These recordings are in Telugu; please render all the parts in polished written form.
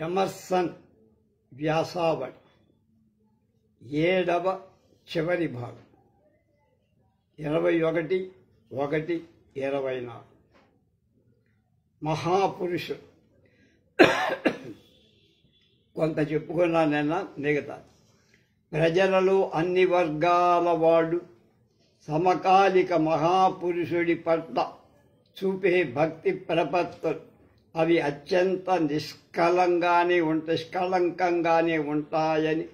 ఎమర్సన్ వ్యాసావళి 7వ చివరి భాగం 21/1/24 మహాపురుషుడు కొంత చెప్పుకున్నానైనా మిగతా ప్రజలలో అన్ని వర్గాల వాళ్ళు సమకాలిక మహాపురుషుడి పట్ల చూపే భక్తి ప్రపత్తులు అవి అత్యంత నిష్కళంకంగానే ఉంటాయని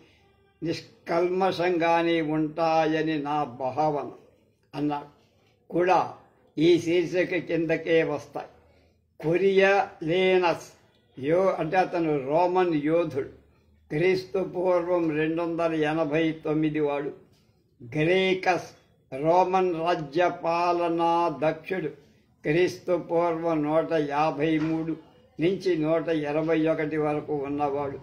నిష్కల్మషంగానే ఉంటాయని నా భావన అన్నాడు. కూడా ఈ శీర్షిక కిందకే వస్తాయి. కొరియలేనస్ అంటే అతను రోమన్ యోధుడు, క్రీస్తు పూర్వం 289 వాడు. గ్రేకస్ రోమన్ రాజ్య పాలనా దక్షుడు, క్రీస్తు పూర్వం 153 నుంచి 121 వరకు ఉన్నవాడు.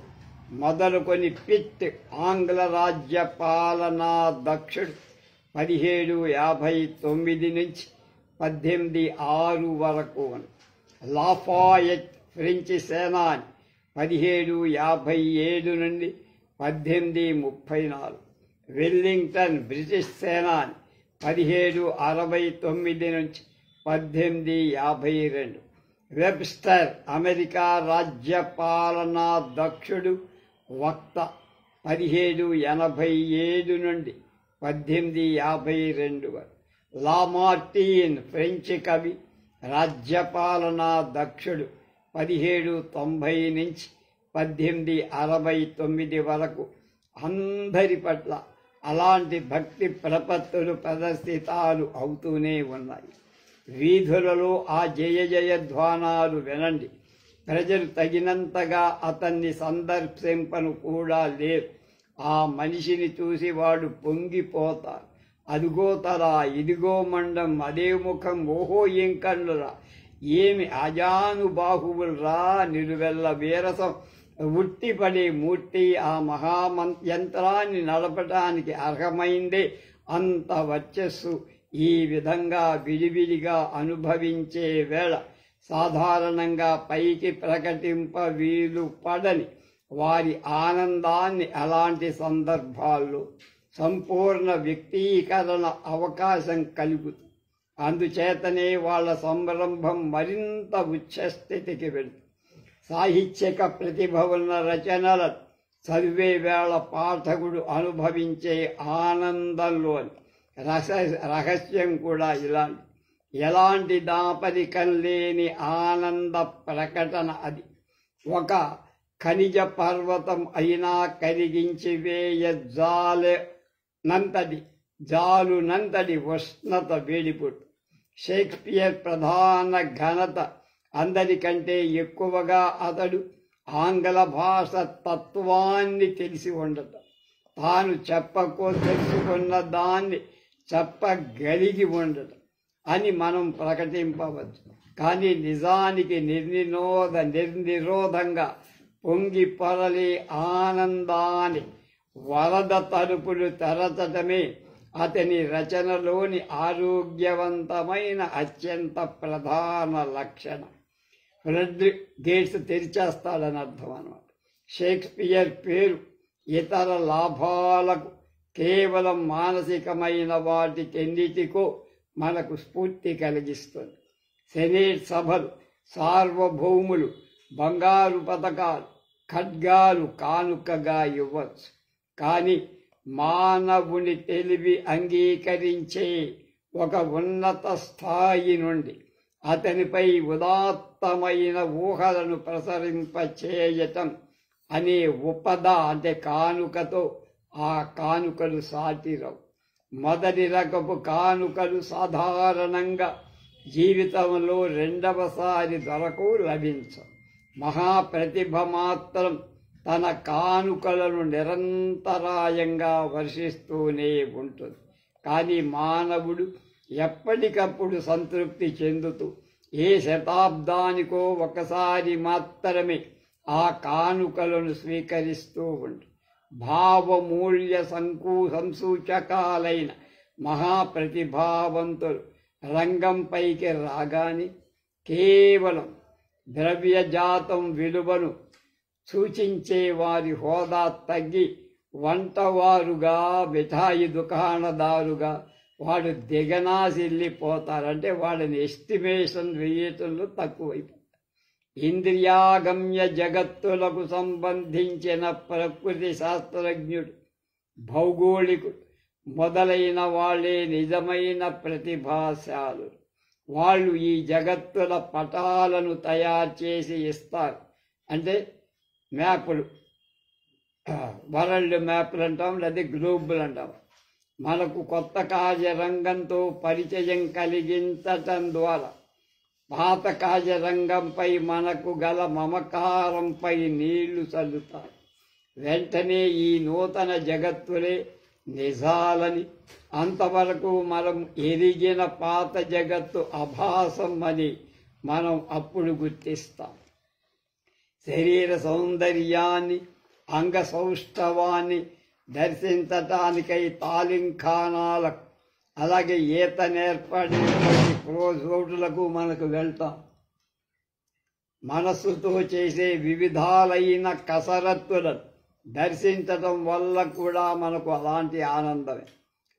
మొదలుకొని పిట్ ఆంగ్ల రాజ్య పాలనా దక్షుడు 1759 నుంచి 1806 వరకు. లాఫాయెట్ ఫ్రెంచి సేనాని 1757 నుండి 1834. వెల్లింగ్టన్ బ్రిటిష్ సేనాని 1769 నుంచి 1852. వెబ్స్టర్ అమెరికా రాజ్య పాలనా దక్షుడు, వక్త 1787 నుండి 1852 వరకు. లామార్టీన్ ఫ్రెంచి కవి, రాజ్యపాలనా దక్షుడు 1790 నుంచి 1869 వరకు. అందరి పట్ల అలాంటి భక్తి ప్రపత్తులు ప్రదర్శితాలు అవుతూనే ఉన్నాయి. వీధులలో ఆ జయ జయధ్వానాలు వినండి. ప్రజలు తగినంతగా అతన్ని సందర్శింపను కూడా లేరు. ఆ మనిషిని చూసి వాడు పొంగిపోతారు. అదిగో తల, ఇదిగో మండం, అదే ముఖం, ఓహో ఏం కళ్ళురా, ఏమి అజానుబాహువులరా, నిలువెల్ల వీరసం ఉట్టిపడే మూర్తి ఆ మహాయంత్రాన్ని నడపటానికి అర్హమైందే అంత వర్చస్సు. ఈ విధంగా విడివిడిగా అనుభవించే వేళ సాధారణంగా పైకి ప్రకటింప వీలు పడని వారి ఆనందాన్ని అలాంటి సందర్భాల్లో సంపూర్ణ వ్యక్తీకరణ అవకాశం కలుగుతుంది. అందుచేతనే వాళ్ళ సంరంభం మరింత ఉచ్చస్థితికి వెళ్తుంది. సాహిత్యక ప్రతిభ ఉన్న రచనల చదివే వేళ పాఠకుడు అనుభవించే ఆనందంలోని రహస్యం కూడా ఇలాంటి ఎలాంటి దాపరికం లేని ఆనంద ప్రకటన. అది ఒక ఖనిజ పర్వతం అయినా కరిగించి వేయ జాలునంతటి ఉష్ణత వేడిపుట్టు. షేక్స్పియర్ ప్రధాన ఘనత అందరికంటే ఎక్కువగా అతడు ఆంగ్ల భాష తత్వాన్ని తెలిసి ఉండటం, తాను తెలుసుకున్న దాన్ని చెప్పగలిగి ఉండటం అని మనం ప్రకటింపవచ్చు. కానీ నిజానికి నిర్నిరోధంగా పొంగి పొరలే ఆనందాన్ని వరద తలుపులు తెరచటమే అతని రచనలోని ఆరోగ్యవంతమైన అత్యంత ప్రధాన లక్షణం. ఫ్రెడరిక్ గేట్స్ తెరిచేస్తాడని అర్థం అన్నమాట. షేక్స్పియర్ పేరు ఇతర లాభాలకు, కేవలం మానసికమైన వాటికెన్నిటికో మనకు స్ఫూర్తి కలిగిస్తుంది. సెనేట్ సభలు, సార్వభౌములు బంగారు పతకాలు, ఖడ్గాలు కానుకగా ఇవ్వచ్చు. కానీ మానవుని తెలివి అంగీకరించే ఒక ఉన్నత స్థాయి నుండి అతనిపై ఉదాత్తమైన ఊహలను ప్రసరింపచేయటం అనే ఉపద అంటే కానుకతో ఆ కానుకలు సాటిరవు. మొదటి రకపు కానుకలు సాధారణంగా జీవితంలో రెండవసారి దొరకు లభించవు. మహాప్రతిభ మాత్రం తన కానుకలను నిరంతరాయంగా వర్షిస్తూనే ఉంటుంది. కానీ మానవుడు ఎప్పటికప్పుడు సంతృప్తి చెందుతూ ఏ శతాబ్దానికో ఒకసారి మాత్రమే ఆ కానుకలను స్వీకరిస్తూ ఉంటుంది. భావమూల్య సంసూచకాలైన మహాప్రతిభావంతులు రంగంపైకి రాగానే కేవలం ద్రవ్యజాతం విలువను సూచించే వారి హోదా తగ్గి వంటవారుగా, మిఠాయి దుకాణదారుగా వాడు దిగనాసిల్లిపోతారంటే వాళ్ళని ఎస్టిమేషన్ వేయటంలో తక్కువైపోతారు. ఇంద్రియాగమ్య జగత్తులకు సంబంధించిన ప్రకృతి శాస్త్రజ్ఞుడు, భౌగోళికుడు మొదలైన వాళ్ళే నిజమైన ప్రతిభాశాలు. వాళ్ళు ఈ జగత్తుల పటాలను తయారు చేసి ఇస్తారు. అంటే మ్యాపులు, వరల్డ్ మ్యాప్లు అంటాం, లేదా గ్లోబులు అంటాం. మనకు కొత్త కార్యరంగంతో పరిచయం కలిగించటం ద్వారా పాత కార్యరంగంపై మనకు గల మమకారంపై నీళ్లు చల్లుతారు. వెంటనే ఈ నూతన జగత్తులే నిజాలని, అంతవరకు మనం ఎరిగిన పాత జగత్తు అభాసం అని మనం అప్పుడు గుర్తిస్తాం. శరీర సౌందర్యాన్ని, అంగ సౌష్ఠవాన్ని దర్శించటానికై తాలింఖానాలకు, అలాగే ఈత నేర్పడే చోటులకు మనకు వెళ్తాం. మనస్సుతో చేసే వివిధాలైన కసరత్తులను దర్శించటం వల్ల కూడా మనకు అలాంటి ఆనందమే,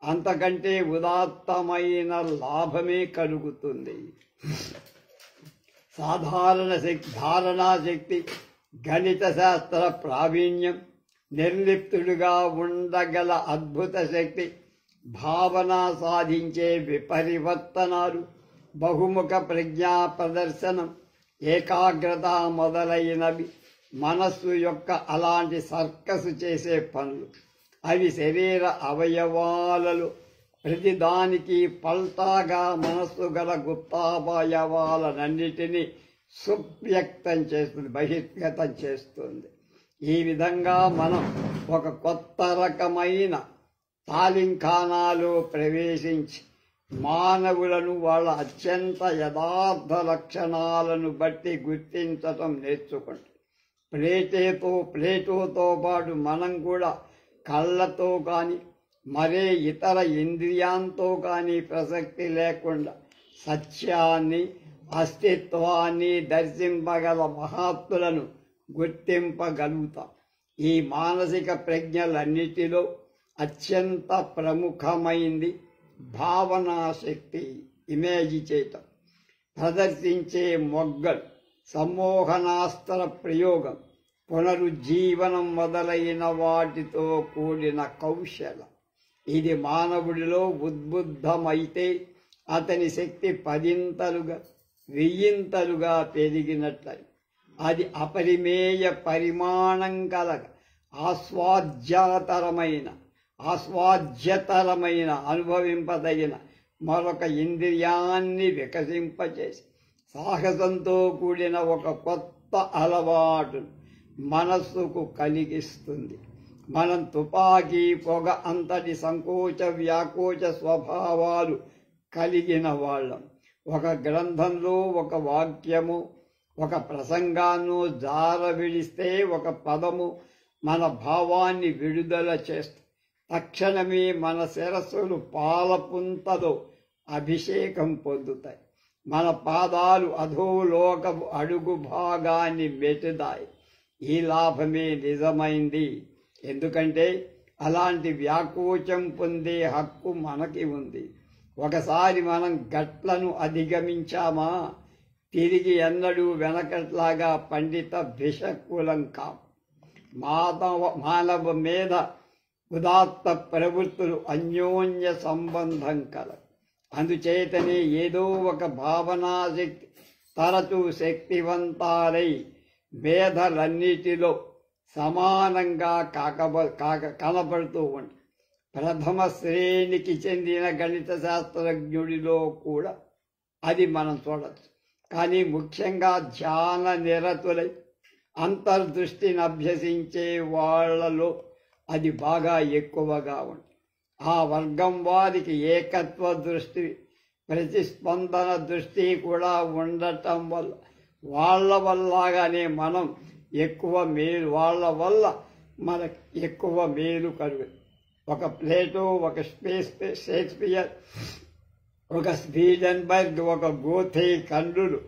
అంతకంటే ఉదాత్తమైన లాభమే కలుగుతుంది. సాధారణ ధారణాశక్తి, గణిత శాస్త్ర ప్రావీణ్యం, నిర్లిప్తుడుగా ఉండగల అద్భుత శక్తి, భావన సాధించే విపరివర్తనాలు, బహుముఖ ప్రజ్ఞా ప్రదర్శనం, ఏకాగ్రత మొదలైనవి మనస్సు యొక్క అలాంటి సర్కసు చేసే పనులు. అవి శరీర అవయవాలలో ప్రతిదానికి పల్టాగా మనస్సు గల గుప్తావయవాలన్నిటినీ సువ్యక్తం చేస్తుంది, బహిర్గతం చేస్తుంది. ఈ విధంగా మనం ఒక కొత్త రకమైన తాలింఖానాలో ప్రవేశించి మానవులను వాళ్ళ అత్యంత యథార్థ లక్షణాలను బట్టి గుర్తించటం నేర్చుకుంటాం. ప్లేటోతో పాటు మనం కూడా కళ్ళతో కానీ మరే ఇతర ఇంద్రియాంతో కానీ ప్రసక్తి లేకుండా సత్యాన్ని, అస్తిత్వాన్ని దర్శింపగల మహాత్ములను గుర్తింపగలుగుతాం. ఈ మానసిక ప్రజ్ఞలన్నిటిలో అత్యంత ప్రముఖమైంది భావనాశక్తి, ఇమేజ్ చేయటం, ప్రదర్శించే మొగ్గలు, సమ్మోహనాస్త్ర ప్రయోగం, పునరుజ్జీవనం మొదలైన వాటితో కూడిన కౌశలం. ఇది మానవుడిలో ఉద్బుద్ధమైతే అతని శక్తి 10ంతలుగా 1000ంతలుగా పెరిగినట్లయి అది అపరిమేయ పరిమాణం కలగ ఆస్వాద్యతరమైన అనుభవింపదగిన మరొక ఇంద్రియాన్ని వికసింపచేసి సాహసంతో కూడిన ఒక కొత్త అలవాటును మనస్సుకు కలిగిస్తుంది. మనం తుపాకీ పొగ అంతటి సంకోచ వ్యాకోచ స్వభావాలు కలిగిన వాళ్ళం. ఒక గ్రంథంలో ఒక వాక్యము, ఒక ప్రసంగాన్ని జార విడిస్తే ఒక పదము మన భావాన్ని విడుదల చేస్తుంది. తక్షణమే మన శిరస్సులు పాలపుంతలో అభిషేకం పొందుతాయి. మన పాదాలు అధోలోకపు అడుగు భాగాన్ని మెటుదాయి. ఈ లాభమే నిజమైంది. ఎందుకంటే అలాంటి వ్యాకోచం పొందే హక్కు మనకి ఉంది. ఒకసారి మనం గట్లను అధిగమించామా తిరిగి ఎన్నడూ వెనకట్లాగా పండిత విషకులం కాం. మానవ మీద ఉదాత్త ప్రవృత్తులు అన్యోన్య సంబంధం కల. అందుచేతనే ఏదో ఒక భావనాశక్తి తరచూ శక్తివంతాలై మేధలన్నిటిలో సమానంగా కనబడుతూ ఉంటాయి. ప్రథమ శ్రేణికి చెందిన గణిత శాస్త్రజ్ఞుడిలో కూడా అది మనం చూడవచ్చు. కానీ ముఖ్యంగా ధ్యాన నిరతులై అంతర్దృష్టిని అభ్యసించే వాళ్లలో అది బాగా ఎక్కువగా ఉంటుంది. ఆ వర్గం వారికి ఏకత్వ దృష్టి, ప్రతిస్పందన దృష్టి కూడా ఉండటం వల్ల వాళ్ళ వల్లగానే మనం ఎక్కువ మేలు, వాళ్ళ వల్ల మనకు ఎక్కువ మేలు కలుగుతుంది. ఒక ప్లేటో, ఒక షేక్స్పియర్, ఒక స్పీడెన్బర్గ్, ఒక గోథే కన్నులు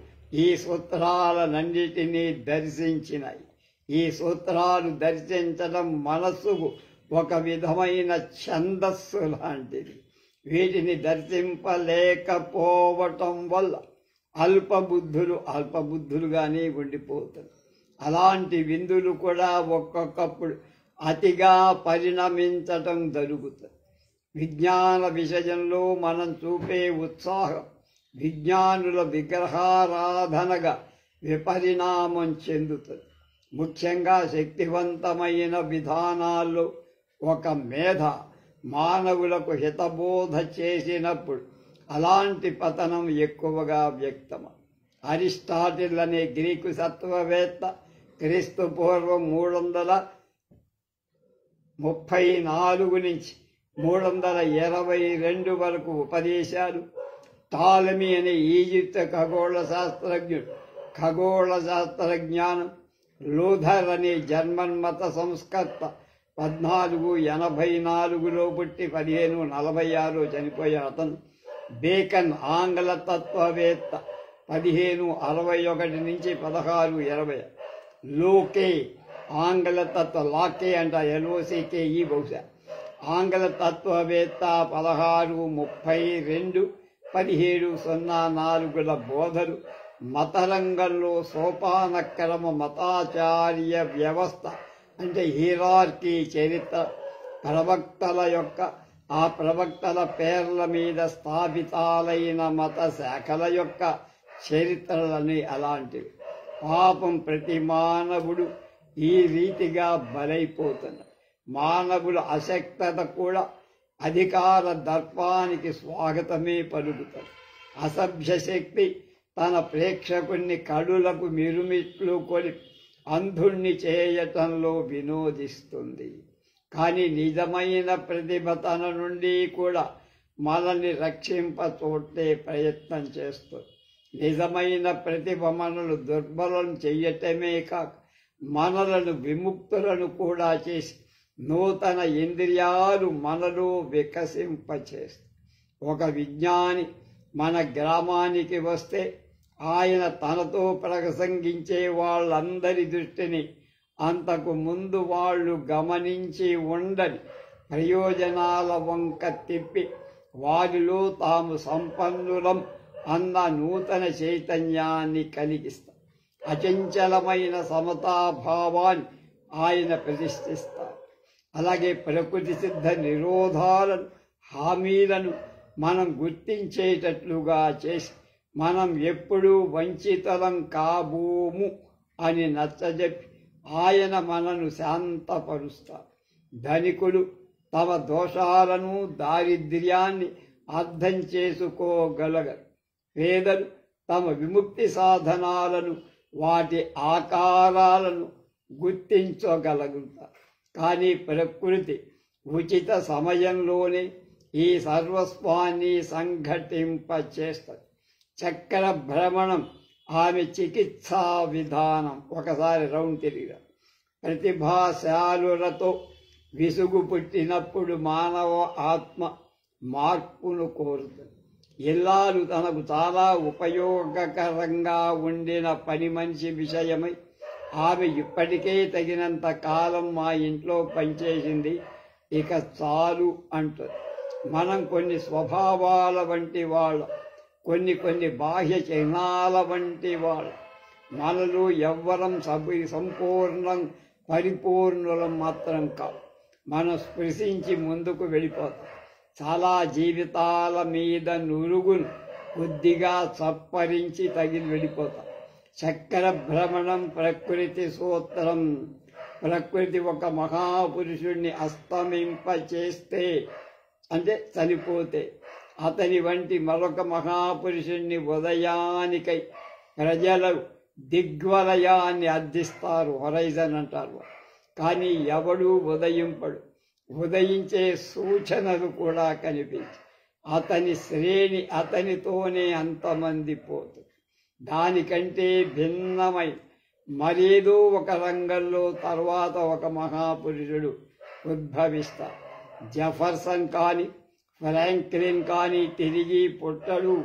ఈ సూత్రాలన్నిటినీ దర్శించినాయి. ఈ సూత్రాలు దర్శించడం మనస్సుకు ఒక విధమైన ఛందస్సు లాంటిది. వీటిని దర్శింపలేకపోవటం వల్ల అల్పబుద్ధులుగానే ఉండిపోతుంది. అలాంటి విందులు కూడా ఒక్కొక్కప్పుడు అతిగా పరిణమించటం జరుగుతుంది. విజ్ఞాన విషయంలో మనం చూపే ఉత్సాహం విజ్ఞానుల విగ్రహారాధనగా విపరిణామం చెందుతుంది. ముఖ్యంగా శక్తివంతమైన విధానాల్లో ఒక మేధ మానవులకు హితబోధ చేసినప్పుడు అలాంటి పతనం ఎక్కువగా వ్యక్తం. అరిస్టాటిల్ అనే గ్రీకు సత్వవేత్త క్రీస్తు పూర్వం 334 నుంచి 322 వరకు ఉపదేశాలు. టాలమీ అనే ఈజిప్ట్ ఖగోళ శాస్త్రజ్ఞానం. లూథర్ అనే జర్మన్ మత సంస్కర్త 1484లో పుట్టి 1546 చనిపోయాడు అతను. బేకన్ ఆంగ్ల తత్వవేత్త 1561 నుంచి 1620. లోకే ఆంగ్ల లాకే అంట LOCKE బహుశా ఆంగ్ల తత్వవేత్త 1632 1704ల బోధలు మతరంగంలో సోపానక్రమ మతాచార్య వ్యవస్థ అంటే హీరార్కీ చరిత్ర ప్రవక్తల పేర్ల మీద స్థాపితాలైన మత శాఖల యొక్క చరిత్రలని అలాంటివి. పాపం ప్రతి మానవుడు ఈ రీతిగా బలైపోతున్నారు. మానవుల అశక్తత కూడా అధికార దర్పానికి స్వాగతమే పలుకుతారు. అసభ్య శక్తి తన ప్రేక్షకుణ్ణి కడులకు మిరుమిట్లు కొని అంధుణ్ణి చేయటంలో వినోదిస్తుంది. కానీ నిజమైన ప్రతిభ తన నుండి కూడా మనల్ని రక్షింపచూడే ప్రయత్నం చేస్తుంది. నిజమైన ప్రతిభ మనల్ని దుర్బలం చెయ్యటమే కాక మనలను విముక్తులను కూడా చేసి నూతన ఇంద్రియాలు మనలో వికసింపచేస్తాయి. ఒక విజ్ఞాని మన గ్రామానికి వస్తే ఆయన తనతో ప్రసంగించే వాళ్ళందరి దృష్టిని అంతకు ముందు వాళ్ళు గమనించి ఉండని ప్రయోజనాల వంక తిప్పి వారిలో తాము సంపన్నులం అన్న నూతన చైతన్యాన్ని కలిగిస్తారు. అచంచలమైన సమతాభావాన్ని ఆయన ప్రతిష్ఠిస్తారు. అలాగే ప్రకృతి సిద్ధ నిరోధాలను హామీలను మనం గుర్తించేటట్లుగా చేసి మనం ఎప్పుడూ వంచితలం కాబోము అని నచ్చజెప్పి ఆయన మనను శాంతపరుస్తారు. ధనికులు తమ దోషాలను దారిద్ర్యాన్ని అర్థం చేసుకోగలగరు. పేదలు తమ విముక్తి సాధనాలను వాటి ఆకారాలను గుర్తించగలుగుతారు. కానీ ప్రకృతి ఉచిత సమయంలోనే ఈ సర్వస్వాన్ని సంఘటింపచేస్తుంది. చక్ర భ్రమణం ఆమె చికిత్సా విధానం. ఒకసారి రౌండ్ తిరిగా ప్రతిభాశాలులతో విసుగు పుట్టినప్పుడు మానవ ఆత్మ మార్పును కోరుతుంది. ఇల్లాలు తనకు చాలా ఉపయోగకరంగా ఉండిన పని మనిషి విషయమై ఆమె ఇప్పటికే తగినంత కాలం మా ఇంట్లో పనిచేసింది, ఇక చాలు అంటుంది. మనం కొన్ని స్వభావాల వంటి వాళ్ళం, కొన్ని బాహ్య చిహ్నాల వంటి వాళ్ళం. మనలో ఎవ్వరం సంపూర్ణం పరిపూర్ణులం మాత్రం కాదు. మనం స్పృశించి ముందుకు వెళ్ళిపోతాం. చాలా జీవితాల మీద నురుగును కొద్దిగా చప్పరించి తగిలి వెళ్ళిపోతాం. చక్ర భ్రమణం ప్రకృతి సూత్రం. ప్రకృతి ఒక మహాపురుషుణ్ణి అస్తమింపచేస్తే అంటే చనిపోతే అతని వంటి మరొక మహాపురుషుణ్ణి ఉదయానికై ప్రజలు దిగ్వలయాన్ని అర్థిస్తారు, హొరైజన్ అంటారు. కానీ ఎవడూ ఉదయింపడు. ఉదయించే సూచనలు కూడా కనిపించి అతని శ్రేణి అతనితోనే అంతమంది పోతుంది. దానికంటే భిన్నమై మరేదో ఒక రంగంలో తర్వాత ఒక మహాపురుషుడు ఉద్భవిస్తారు. జెఫర్సన్ కానీ ఫ్రాంక్లిన్ కానీ తిరిగి పుట్టడు.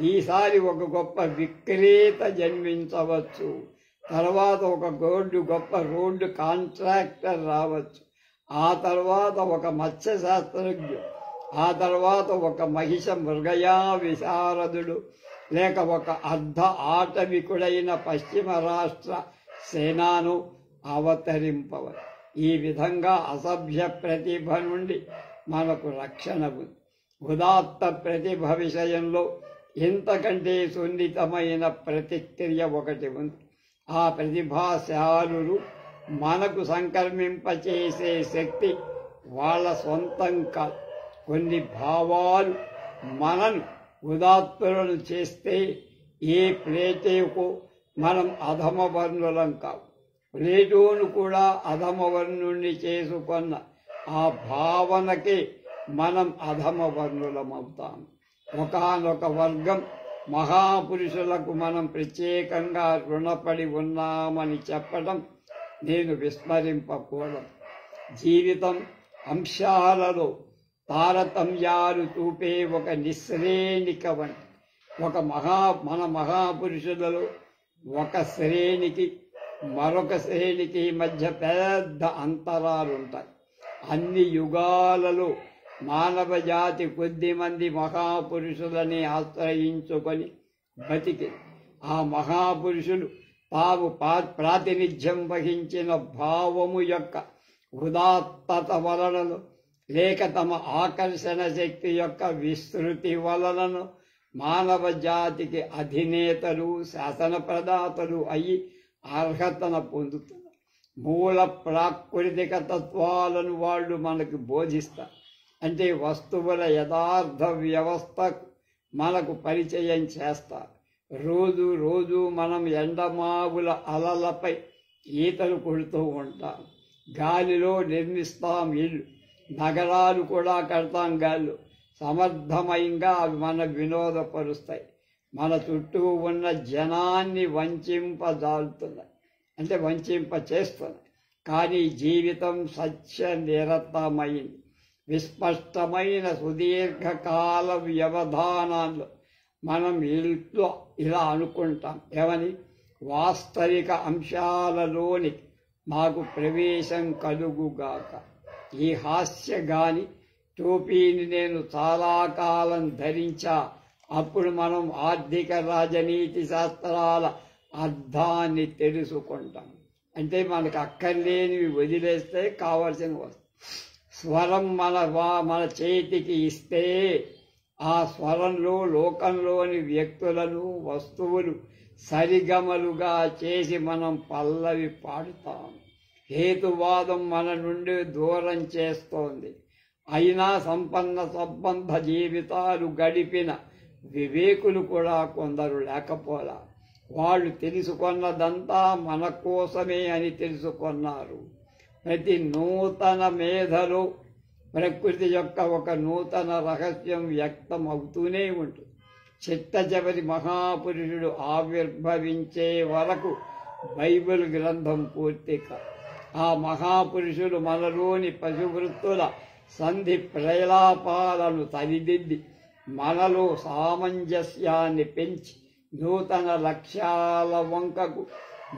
ఈసారి ఒక గొప్ప విక్రేత జన్మించవచ్చు. తర్వాత ఒక గొప్ప రోడ్డు కాంట్రాక్టర్ రావచ్చు, ఆ తర్వాత ఒక మత్స్య శాస్త్రజ్ఞుడు, ఆ తర్వాత ఒక మహిష మృగయా విశారదుడు, లేక ఒక అర్ధ ఆటవికుడైన పశ్చిమ రాష్ట్ర సేనాను అవతరింపవచ్చు. ఈ విధంగా అసభ్య ప్రతిభ నుండి మనకు రక్షణ ఉంది. ఉదాత్త ప్రతిభ విషయంలో ఇంతకంటే సున్నితమైన ప్రతిక్రియ ఒకటి ఉంది. ఆ ప్రతిభాశాలురు మనకు సంక్రమింపచేసే శక్తి వాళ్ళ సొంతం కాదు. కొన్ని భావాలు మనను ఉదాత్తులను చేస్తే ఏ ప్లేటోకు మనం అధమవర్ణులం కావు. ప్లేటోను కూడా అధమవర్ణుణ్ణి చేసుకున్న ఆ భావనకే మనం అధమవర్ణులమవుతాం. ఒకానొక వర్గం మహాపురుషులకు మనం ప్రత్యేకంగా రుణపడి ఉన్నామని చెప్పడం నేను విస్మరింపకూడదు. జీవితం అంశాలలో తారతమ్యాలు చూపే ఒక నిశ్రేణిక వంటి మన మహాపురుషులలో ఒక శ్రేణికి మరొక శ్రేణికి మధ్య పెద్ద అంతరాలుంటాయి. అన్ని యుగాలలో మానవ జాతి కొద్ది మంది మహాపురుషులని ఆశ్రయించుకొని బతికి ఆ మహాపురుషులు తాము ప్రాతినిధ్యం వహించిన భావము యొక్క ఉదాత్తత వలనను లేక తమ ఆకర్షణ శక్తి యొక్క విస్తృతి వలనను మానవ జాతికి అధినేతలు శాసన ప్రదాతలు అయి అర్హతను పొందుతున్నారు. మూల ప్రాకృతిక తత్వాలను వాళ్ళు మనకు బోధిస్తారు. అంటే వస్తువుల యథార్థ వ్యవస్థ మనకు పరిచయం చేస్తారు. రోజు రోజు మనం ఎండమావుల అలలపై ఈతలు కొడుతూ ఉంటాం. గాలిలో నిర్మిస్తాం ఇల్లు, నగరాలు కూడా కడతాం గాల్లో. సమర్థమయంగా అవి మన వినోదపరుస్తాయి. మన చుట్టూ ఉన్న జనాన్ని వంచింపజాలుతున్నాయి, అంటే వంచింప చేస్తున్నాయి. కానీ జీవితం సత్య నిరతమైంది. విస్పష్టమైన సుదీర్ఘకాల వ్యవధానాల్లో మనం ఇంట్లో ఇలా అనుకుంటాం, ఏమని? వాస్తవిక అంశాలలోని మాకు ప్రవేశం కలుగుగాక. ఈ హాస్యగాని టోపీని నేను చాలా కాలం ధరించా, అప్పుడు మనం ఆర్థిక రాజనీతి శాస్త్రాల అర్థాన్ని తెలుసుకుంటాం. అంటే మనకు అక్కర్లేనివి వదిలేస్తే కావలసిన వస్తుంది. స్వరం మన చేతికి ఇస్తే ఆ స్వరంలో లోకంలోని వ్యక్తులను వస్తువులు సరిగమలుగా చేసి మనం పల్లవి పాడుతాం. హేతువాదం మన నుండి దూరం చేస్తోంది. అయినా సంపన్న సంబంధ జీవితాలు గడిపిన వివేకులు కూడా కొందరు లేకపోలా. వాళ్ళు తెలుసుకున్నదంతా మన కోసమే అని తెలుసుకున్నారు. ప్రతి నూతన మేధలో ప్రకృతి యొక్క ఒక నూతన రహస్యం వ్యక్తం అవుతూనే ఉంటుంది. చిట్ట చివరి మహాపురుషుడు ఆవిర్భవించే వరకు బైబిల్ గ్రంథం పూర్తి కాదు. ఆ మహాపురుషులు మనలోని పశువృత్తుల సంధి ప్రలాపాలను సరిదిద్ది మనలో సామంజస్యాన్ని పెంచి నూతన లక్ష్యాల వంకకు,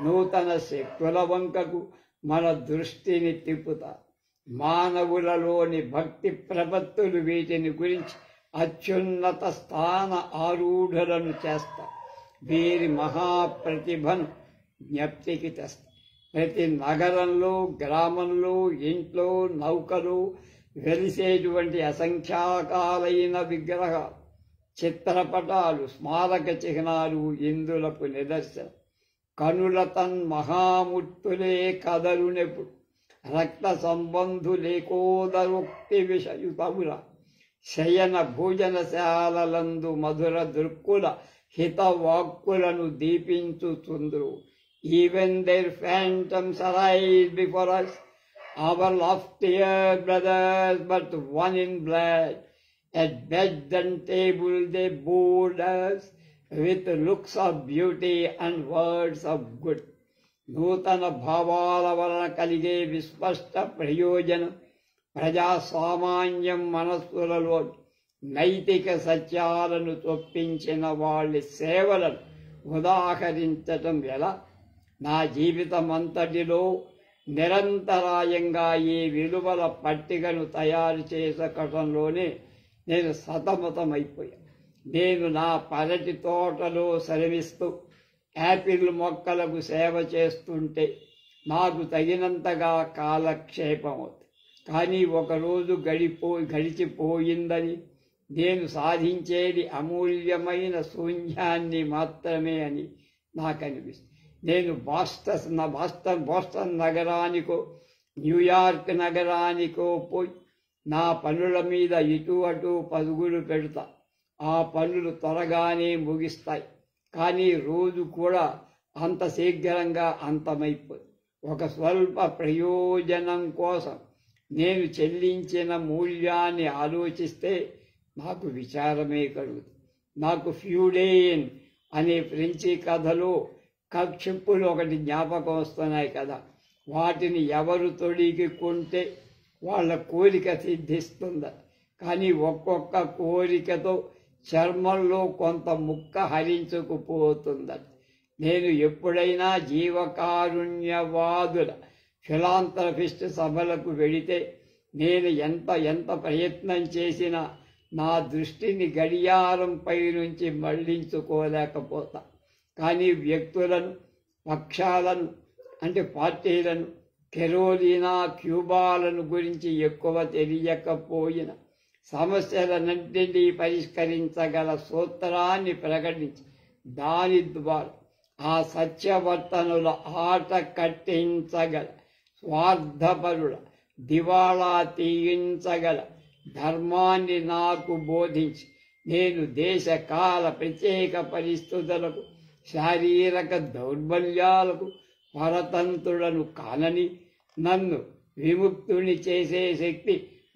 నూతన శక్తుల వంకకు మన దృష్టిని తిప్పుతారు. మానవులలోని భక్తి ప్రపత్తులు వీటిని గురించి అత్యున్నత స్థాన ఆరూఢులను చేస్తారు. వీరి మహాప్రతిభను జ్ఞప్తికి తెస్తారు. ప్రతి నగరంలో, గ్రామంలో, ఇంట్లో, నౌకలు వెలిసేటువంటి అసంఖ్యాకాలైన విగ్రహాలు, చిత్రపటాలు, స్మారక చిహ్నాలు ఇందులకు నిదర్శనం. కనుల తన్మహామూర్తులే కదలునెప్పుడు, రక్త సంబంధులేకోదరుక్తి విషయుతముల, శయన భోజనశాలలందు మధుర దృక్కుల హితవాక్కులను దీపించుచుందురు. Even their phantoms arise before us, our loftier brothers, but one in blood. At bed and table they bored us with looks of beauty and words of good. నూతన భావాల వలన కలిగే విస్పష్ట ప్రయోజనం ప్రజాసామాన్యం మనస్సులలో నైతిక సత్యాలను చొప్పించిన వాళ్ళ సేవలను ఉదాహరించటం ఎలా? నా జీవితమంతటిలో నిరంతరాయంగా ఈ విలువల పట్టికను తయారు చేసుకోవడంలోనే నేను సతమతమైపోయాను. నేను నా పెరటి తోటలో శ్రమిస్తూ యాపిల్ మొక్కలకు సేవ చేస్తుంటే నాకు తగినంతగా కాలక్షేపం అవుతుంది. కానీ ఒకరోజు గడిచిపోయిందని నేను సాధించేది అమూల్యమైన శూన్యాన్ని మాత్రమే అని నాకు అనిపిస్తుంది. నేను బోస్టన్ నగరానికో న్యూయార్క్ నగరానికో పోయి నా పనుల మీద ఇటు అటు పరుగులు పెడతా. ఆ పనులు త్వరగానే ముగిస్తాయి. కానీ రోజు కూడా అంత శీఘ్రంగా అంతమైపోయి ఒక స్వల్ప ప్రయోజనం కోసం నేను చెల్లించిన మూల్యాన్ని ఆలోచిస్తే నాకు విచారమే కలుగుతుంది. నాకు ఫ్యూడేన్ అనే ఫ్రెంచి కథలో కక్షిప్పులు ఒకటి జ్ఞాపకం వస్తున్నాయి కదా. వాటిని ఎవరు తొడిగి కొంటే వాళ్ళ కోరిక సిద్ధిస్తుందా. కానీ ఒక్కొక్క కోరికతో చర్మంలో కొంత ముక్క హరించుకుపోతుందట. నేను ఎప్పుడైనా జీవకారుణ్యవాదుల ఫిలాంథ్రపిస్ట్ సభలకు వెళితే నేను ఎంత ప్రయత్నం చేసినా నా దృష్టిని గడియారంపై నుంచి మళ్లించుకోలేకపోతా. కానీ వ్యక్తులను, పక్షాలను అంటే పార్టీలను, కెరోలినా క్యూబాలను గురించి ఎక్కువ తెలియకపోయినా సమస్యలన్నింటినీ పరిష్కరించగల సూత్రాన్ని ప్రకటించి దాని ద్వారా ఆ సత్యవర్తనుల ఆట కట్టించగల, స్వార్థపరుల దివాళా తీయించగల ధర్మాన్ని నాకు బోధించి నేను దేశకాల ప్రత్యేక పరిస్థితులకు, శారీరక దౌర్బల్యాలకు పరతంత్రులను కానని నన్ను విముక్తుని చేసే శక్తి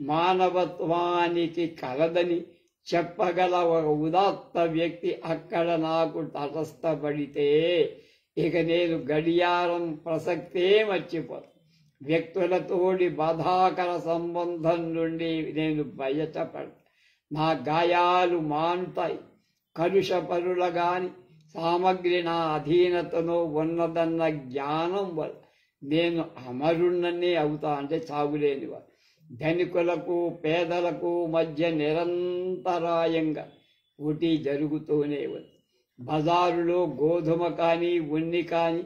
మానవత్వానికి కలదని చెప్పగల ఒక ఉదాత్త వ్యక్తి అక్కడ నాకు తటస్థపడితే ఇక నేను గడియారం ప్రసక్తే మర్చిపోతాను. వ్యక్తులతోటి బాధాకర సంబంధం నుండి నేను బయటపడతాను. నా గాయాలు మానుతాయి. కలుషపరుల గాని సామగ్రి నా అధీనతలో ఉన్నదన్న జ్ఞానం వల్ల నేను అమరుణ్ణనే అవుతా, అంటే చావులేనివాడు. ధనికులకు పేదలకు మధ్య నిరంతరాయంగా పోటీ జరుగుతూనే ఉంది. బజారులో గోధుమ కానీ, ఉన్ని కానీ,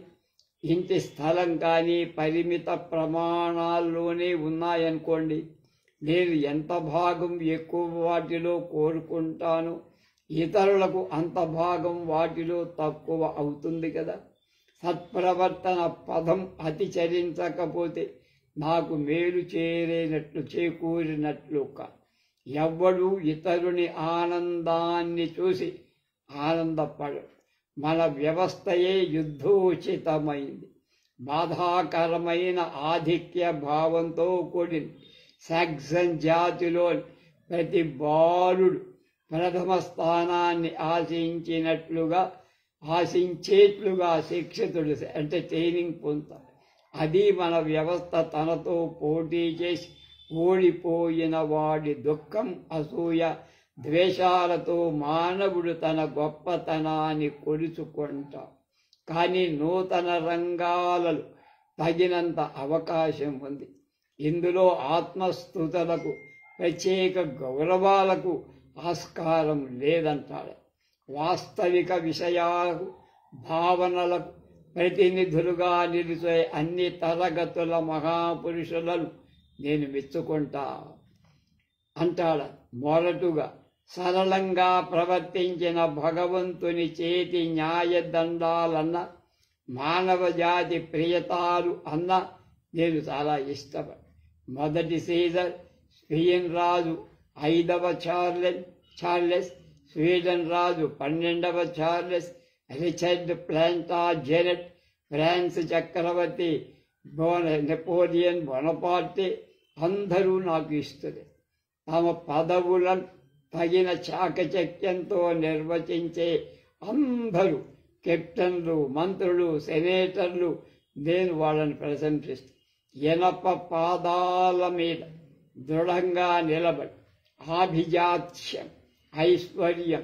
ఇంటి స్థలం కానీ పరిమిత ప్రమాణాల్లోనే ఉన్నాయనుకోండి. నేను ఎంత భాగం ఎక్కువ వాటిలో కోరుకుంటానో ఇతరులకు అంత భాగం వాటిలో తక్కువ అవుతుంది కదా. సత్ప్రవర్తన పదం అతిచరించకపోతే నాకు మేలు చేకూరినట్లు కాదు. ఎవ్వడూ ఇతరుని ఆనందాన్ని చూసి ఆనందపడడు. మన వ్యవస్థయే యుద్ధోచితమైంది. బాధాకరమైన ఆధిక్య భావంతో కూడిన సాక్సన్ జాతిలోని ప్రతి బాలుడు ప్రథమ స్థానాన్ని ఆశించేట్లుగా శిక్షితుడు అంటే ట్రైనింగ్ పొందుతాడు. అది మన వ్యవస్థ తనతో పోటీ చేసి ఓడిపోయిన వాడి దుఃఖం, అసూయ, ద్వేషాలతో మానవుడు తన గొప్పతనాన్ని కొలుచుకుంటాడు. కానీ నూతన రంగాలలో తగినంత అవకాశం ఉంది. ఇందులో ఆత్మస్తుతులకు, ప్రత్యేక గౌరవాలకు ఆస్కారం లేదంటాడు. వాస్తవిక విషయాలకు, భావనలకు ప్రతినిధులుగా నిలిచే అన్ని తరగతుల మహాపురుషులను నేను మెచ్చుకుంటా అంటాడు. మొరటుగా సరళంగా ప్రవర్తించిన భగవంతుని చేతి న్యాయదండాలన్న, మానవ జాతి ప్రియతాలు అన్న నేను చాలా ఇష్టపడి. మొదటి సీజర్ స్పెయిన్ రాజు 5వ చార్లెస్, స్వీడన్ రాజు 12వ చార్లెస్, రిచర్డ్ ప్లాంటాజెనెట్, ఫ్రాన్స్ చక్రవర్తి నెపోలియన్ బొనపార్టే అందరూ నాకు ఇష్టమే. తమ పదవులను తగిన చాకచక్యంతో నిర్వచించే అందరూ కెప్టెన్లు, మంత్రులు, సెనేటర్లు నేను వాళ్ళని ప్రశంసిస్తాను. ఎనప పాదాల మీద దృఢంగా నిలబడి ఆభిజాత్యం, ఐశ్వర్యం,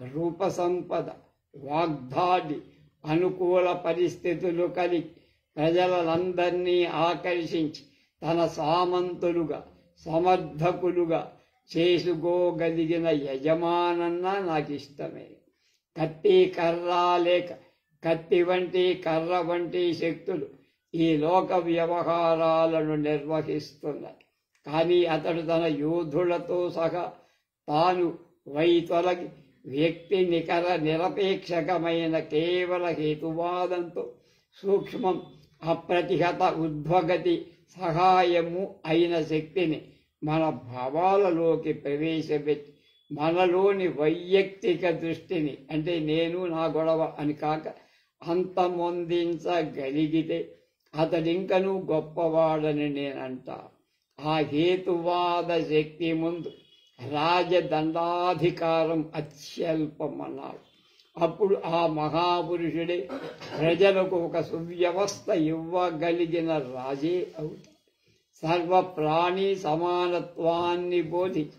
రూప సంపద, వాగ్దాడి, అనుకూల పరిస్థితులు కలిగి ప్రజలందరినీ ఆకర్షించి తన సామంతులుగా సమర్థకులుగా చేసుకోగలిగిన యజమానన్న నాకు ఇష్టమే. కత్తి కర్ర లేక కత్తి వంటి కర్ర వంటి శక్తులు ఈ లోక వ్యవహారాలను నిర్వహిస్తున్నాయి. కానీ అతడు తన యోధులతో సహా తాను వైతొలగి వ్యక్తి నిరపేక్షకమైన కేవల హేతువాదంతో సూక్ష్మం అప్రతిహత ఉద్భగతి సహాయము అయిన శక్తిని మన భావాలలోకి ప్రవేశపెట్టి మనలోని వైయక్తిక దృష్టిని అంటే నేను నా గొడవ అని కాక అంతమొందించగలిగితే అతడింకనూ గొప్పవాడని నేనంటా. ఆ హేతువాద శక్తి ముందు రాజదండాధికారం అత్యల్పమన్నాడు. అప్పుడు ఆ మహాపురుషుడే ప్రజలకు ఒక సువ్యవస్థ ఇవ్వగలిగిన రాజే అవుతాడు. సర్వప్రాణి సమానత్వాన్ని బోధించి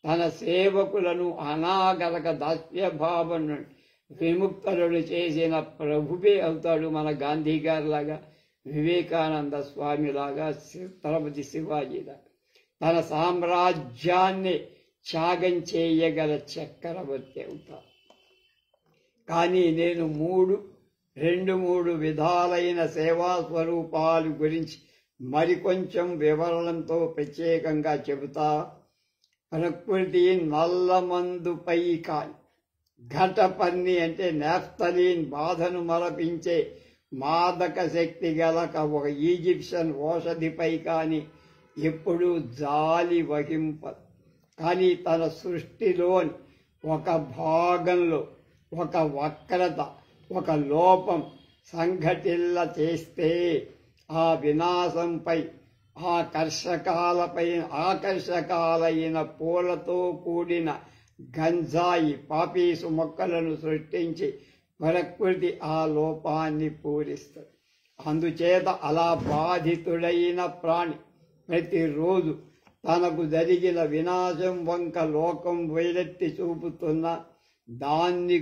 తన సేవకులను అనాగరక దాస్యభావం నుండి విముక్తులను చేసిన ప్రభువే అవుతాడు. మన గాంధీ గారిలాగా, వివేకానంద స్వామిలాగా, ఛత్రపతి శివాజీలాగా తన సామ్రాజ్యాన్ని త్యాగం చేయగల చక్రవర్తి అవుతాడు. కానీ నేను రెండు మూడు విధాలైన సేవా స్వరూపాలు గురించి మరికొంచెం వివరణతో ప్రత్యేకంగా చెబుతా. ప్రకృతి నల్లమందుపై కాని ఘటపన్ని అంటే నాఫ్తలీన్ బాధను మరపించే మాదక శక్తి గల ఒక ఈజిప్షియన్ ఔషధిపై కాని ఎప్పుడూ జాలి వహింపదు. కానీ తన సృష్టిలోని ఒక భాగంలో ఒక వక్రత, ఒక లోపం సంఘటిల్ల చేస్తే ఆ వినాశంపై ఆకర్షకాలైన పూలతో కూడిన గంజాయి పాపీసు మొక్కలను సృష్టించి ప్రకృతి ఆ లోపాన్ని పూరిస్తుంది. అందుచేత అలా బాధితుడైన ప్రాణి ప్రతిరోజు తనకు జరిగిన వినాశం వంక లోకం వేలెత్తి చూపుతున్న దాన్ని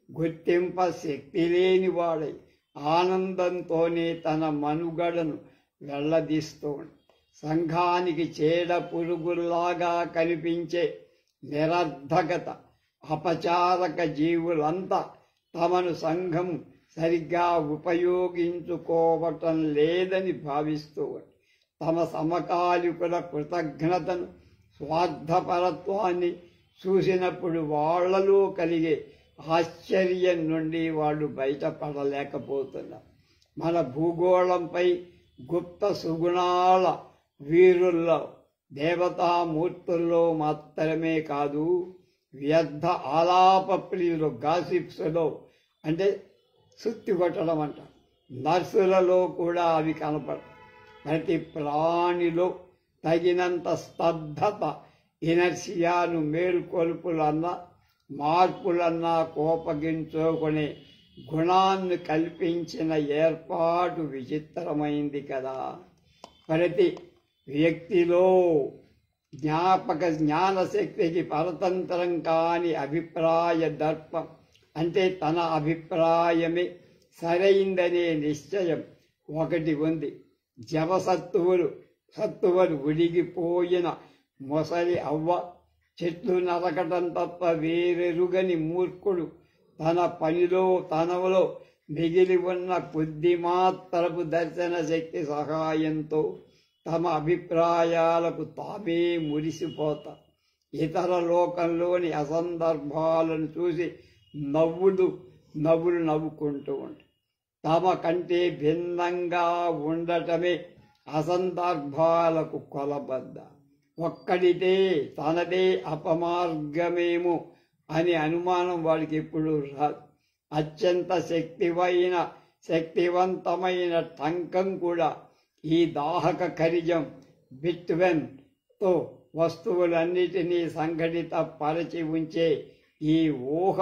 గుర్తింప శక్తి లేని వాడై ఆనందంతోనే తన మనుగడను వెళ్లదీస్తోంది. సంఘానికి చీడ పురుగుల్లాగా కనిపించే నిరర్ధకత అపచారక జీవులంతా తమను సంఘం సరిగ్గా ఉపయోగించుకోవటం లేదని భావిస్తూ తమ సమకాలికుల కృతజ్ఞతను స్వార్థపరత్వాన్ని చూసినప్పుడు వాళ్లలో కలిగే ఆశ్చర్యం నుండి వాళ్ళు బయటపడలేకపోతున్నారు. మన భూగోళంపై గుప్త సుగుణాల వీరుల్లో దేవతామూర్తుల్లో మాత్రమే కాదు, వ్యర్థ ఆలాప ప్రియులు గాసిప్స్లో అంటే సుత్తి కొట్టడం అంట నర్సులలో కూడా అవి కనపడవు. ప్రతి ప్రాణిలో తగినంత స్తబ్దత, ఇనర్షియాను మేల్కొల్పులన్నా మార్పులన్నా కోపగించుకునే గుణాన్ని కల్పించిన ఏర్పాటు విచిత్రమైంది కదా. ప్రతి వ్యక్తిలో జ్ఞానశక్తికి పరతంత్రం కాని అభిప్రాయ దర్పం అంటే తన అభిప్రాయమే సరైందనే నిశ్చయం ఒకటి ఉంది. సత్తువలు ఉడిగిపోయిన మొసలి అవ్వ చెట్లు నరకటం తప్ప వేరెరుగని మూర్ఖుడు తన తనలో మిగిలి ఉన్న కొద్ది మాత్రపు దర్శన శక్తి సహాయంతో తమ అభిప్రాయాలకు తామే మురిసిపోతారు. ఇతర లోకంలోని అసందర్భాలను చూసి నవ్వులు నవ్వుకుంటూ ఉంటారు. తమ కంటే భిన్నంగా ఉండటమే అసందర్భాలకు కొలబద్ద. ఒక్కడితే తనదే అపమార్గమేమో అని అనుమానం వాడికి ఎప్పుడు రాదు. అత్యంత శక్తివంతమైన టంకం కూడా ఈ దాహక ఖనిజం బిట్వెన్తో వస్తువులన్నిటినీ సంఘటిత పరచి ఉంచే ఈ ఊహ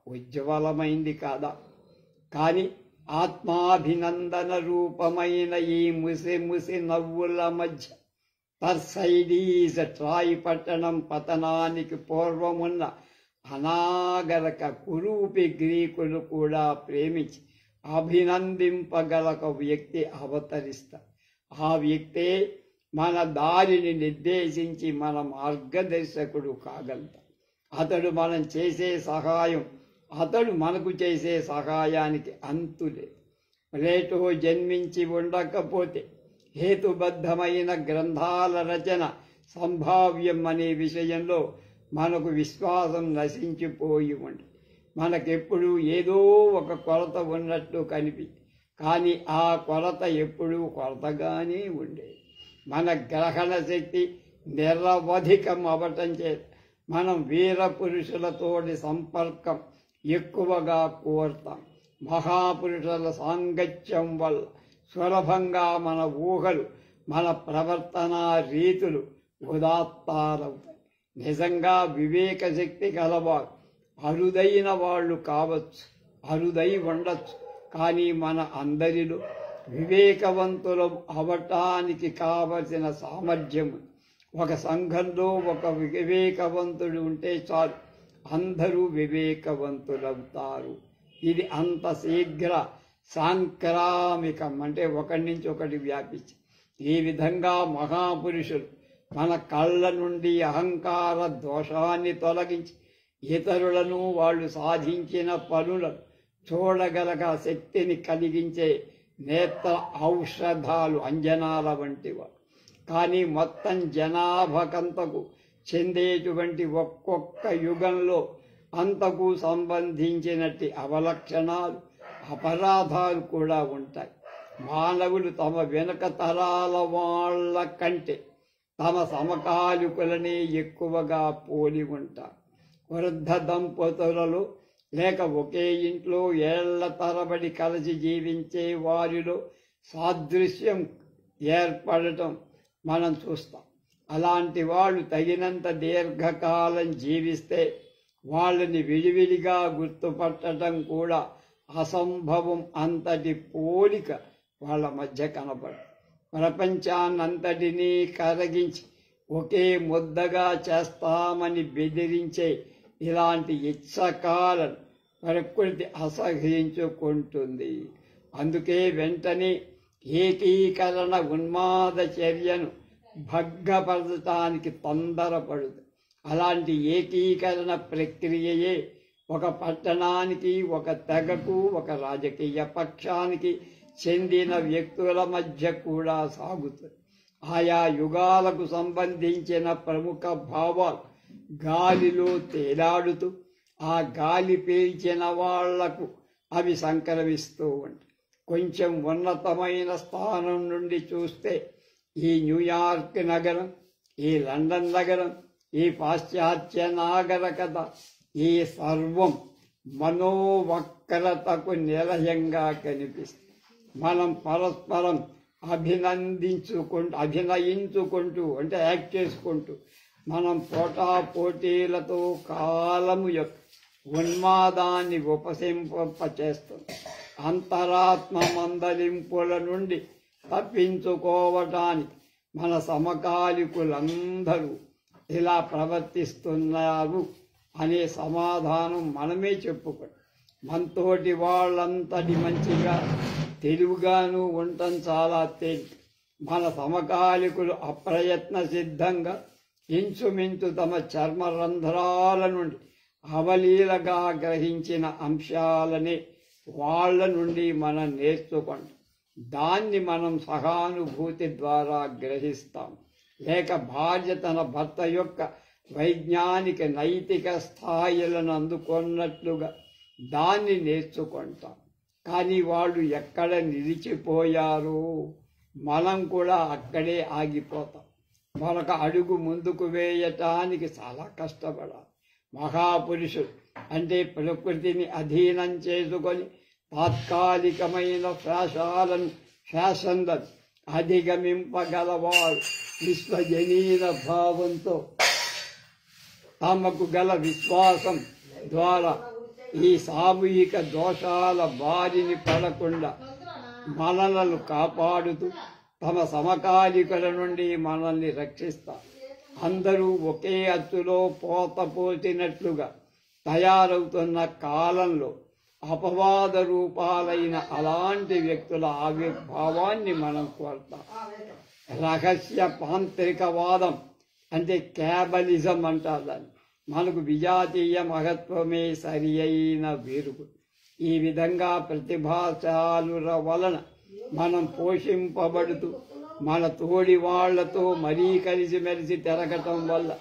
ఉజ్వలమైంది కాదా. కానీ ఆత్మాభినందన రూపమైన ఈ ముసి నవ్వుల మధ్య తర్సైడీస్ ట్రాయ్ పట్టణం పతనానికి పూర్వమున్న అనాగరక కురూపి గ్రీకులు కూడా ప్రేమించి అభినందింపగల ఒక వ్యక్తి అవతరిస్తారు. ఆ వ్యక్తే మన దారిని నిర్దేశించి మన మార్గదర్శకుడు కాగలుగుతాడు. అతడు మనం చేసే సహాయం, అతడు మనకు చేసే సహాయానికి అంతులేదు. ప్లేటో జన్మించి ఉండకపోతే హేతుబద్ధమైన గ్రంథాల రచన సంభావ్యం అనే విషయంలో మనకు విశ్వాసం నశించిపోయి ఉండి మనకెప్పుడు ఏదో ఒక కొరత ఉన్నట్టు కానీ ఆ కొరత ఎప్పుడూ కొరతగానే ఉండేది. మన గ్రహణ శక్తి నిరవధికం అవటం చేత మనం వీర పురుషులతోటి సంపర్కం ఎక్కువగా కోరుతాం. మహాపురుషుల సాంగత్యం వల్ల సులభంగా మన ఊహలు, మన ప్రవర్తన రీతులు ఉదాత్తాలవుతాయి. నిజంగా వివేక శక్తి గలవారు అరుదైన వాళ్ళు కావచ్చు, అరుదై ఉండొచ్చు. కానీ మన అందరిలో వివేకవంతులం అవటానికి కావలసిన సామర్థ్యం ఒక సంఘంలో ఒక వివేకవంతుడు ఉంటే చాలు, అందరూ వివేకవంతులవుతారు. ఇది అంత శీఘ్ర సాంక్రామికం, అంటే ఒకటి నుంచి ఒకటి వ్యాపించి. ఈ విధంగా మహాపురుషులు మన కళ్ళ నుండి అహంకార దోషాన్ని తొలగించి ఇతరులను వాళ్ళు సాధించిన పనులను చూడగలగ శక్తిని కలిగించే నేత్ర ఔషధాలు, అంజనాల వంటివారు. కానీ మొత్తం జనాభాకంతకు చెందేటువంటి ఒక్కొక్క యుగంలో అంతకు సంబంధించినట్టి అవలక్షణాలు, అపరాధాలు కూడా ఉంటాయి. మానవులు తమ వెనుక తరాల వాళ్ళ కంటే తమ సమకాలికులనే ఎక్కువగా పోలి ఉంటారు. వృద్ధ దంపతులలో లేక ఒకే ఇంట్లో ఏళ్ల తరబడి కలిసి జీవించే వారిలో సాదృశ్యం ఏర్పడటం మనం చూస్తాం. అలాంటి వాళ్ళు తగినంత దీర్ఘకాలం జీవిస్తే వాళ్ళని విడివిడిగా గుర్తుపట్టడం కూడా అసంభవం. అంతటి పోలిక వాళ్ళ మధ్య కనపడు. ప్రపంచాన్నంతటినీ కరగించి ఒకే ముద్దగా చేస్తామని బెదిరించే ఇలాంటి ఇచ్చకాలను ప్రకృతి అసహ్యించుకుంటుంది. అందుకే వెంటనే ఏకీకరణ ఉన్మాద చర్యను భగ్నపరచడానికి తొందరపడుతుంది. అలాంటి ఏకీకరణ ప్రక్రియయే ఒక పట్టణానికి, ఒక తెగకు, ఒక రాజకీయ పక్షానికి చెందిన వ్యక్తుల మధ్య కూడా సాగుతుంది. ఆయా యుగాలకు సంబంధించిన ప్రముఖ భావాలు గాలిలో తేలాడుతూ ఆ గాలి పీల్చిన వాళ్లకు అవి సంక్రమిస్తూ ఉంటాయి. కొంచెం ఉన్నతమైన స్థానం నుండి చూస్తే ఈ న్యూయార్క్ నగరం, ఈ లండన్ నగరం, ఈ పాశ్చాత్య నాగరికత, ఈ సర్వం మనోవక్రతకు నిలయంగా కనిపిస్తుంది. మనం పరస్పరం అభినయించుకుంటూ అంటే యాక్ట్ చేసుకుంటూ మనం పోటాపోటీలతో కాలము యొక్క ఉన్మాదాన్ని ఉపసింపచేస్తాం. అంతరాత్మ మందలింపుల నుండి తప్పించుకోవటానికి మన సమకాలికులందరూ ఇలా ప్రవర్తిస్తున్నారు అనే సమాధానం మనమే చెప్పుకోండి. మనతోటి వాళ్ళంతటి మంచిగా తెలివిగాను ఉండటం చాలా తేలిక. మన సమకాలికులు అప్రయత్న సిద్ధంగా ఇంచుమించు తమ చర్మరంధ్రాల నుండి అవలీలగా గ్రహించిన అంశాలనే వాళ్ళ నుండి మనం నేర్చుకుంటాం. దాన్ని మనం సహానుభూతి ద్వారా గ్రహిస్తాం. లేక భార్య తన భర్త యొక్క వైజ్ఞానిక నైతిక స్థాయిలను అందుకున్నట్లుగా దాన్ని నేర్చుకుంటాం. కానీ వాళ్ళు ఎక్కడ నిలిచిపోయారో మనం కూడా అక్కడే ఆగిపోతాం. మరొక అడుగు ముందుకు వేయటానికి చాలా కష్టపడాలి. మహాపురుషుడు అంటే ప్రకృతిని అధీనం చేసుకొని తాత్కాలికమైన ఫ్యాషన్లను అధిగమింపగలవారు విశ్వజనీన భావంతో తమకు గల విశ్వాసం ద్వారా ఈ సామూహిక దోషాల బారిని పడకుండా మనలను కాపాడుతూ తమ సమకాలికుల నుండి మనల్ని రక్షిస్తారు. అందరూ ఒకే అచ్చులో పోత పోసినట్లుగా తయారవుతున్న కాలంలో అపవాద రూపాలైన అలాంటి వ్యక్తుల ఆవిర్భావాన్ని మనం కోరుతాం. రహస్య పాంత్రికవాదం అంటే క్యాబలిజం అంటారు దాన్ని. మనకు విజాతీయ మహత్వమే సరి అయిన వెలుగు. ఈ విధంగా ప్రతిభాశాలుల వలన మనం పోషింపబడుతూ మన తోడి వాళ్లతో మరీ కలిసిమెలిసి తిరగటం వల్ల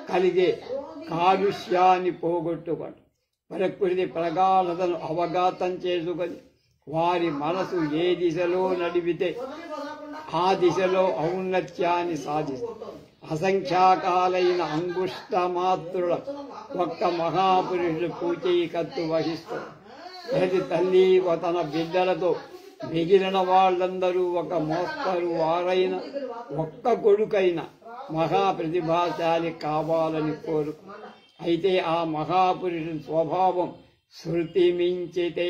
కలిగే కాలుష్యాన్ని పోగొట్టుకొని ప్రకృతి ప్రగాఢతను అవగాతం చేసుకొని వారి మనసు ఏ దిశలో నడిపితే ఆ దిశలో ఔన్నత్యాన్ని సాధిస్తారు. అసంఖ్యాకాలైన అంగుష్ట మాత్రుల ఒక్క మహాపురుషుడు పూచీకత్తు వహిస్తారు. ప్రతి తల్లి తన బిడ్డలతో మిగిలిన వాళ్ళందరూ ఒక మోస్తరు వారైన ఒక్క కొడుకైన మహాప్రతిభాశాలి కావాలని కోరుకు. అయితే ఆ మహాపురుషుని స్వభావం శృతి మించితే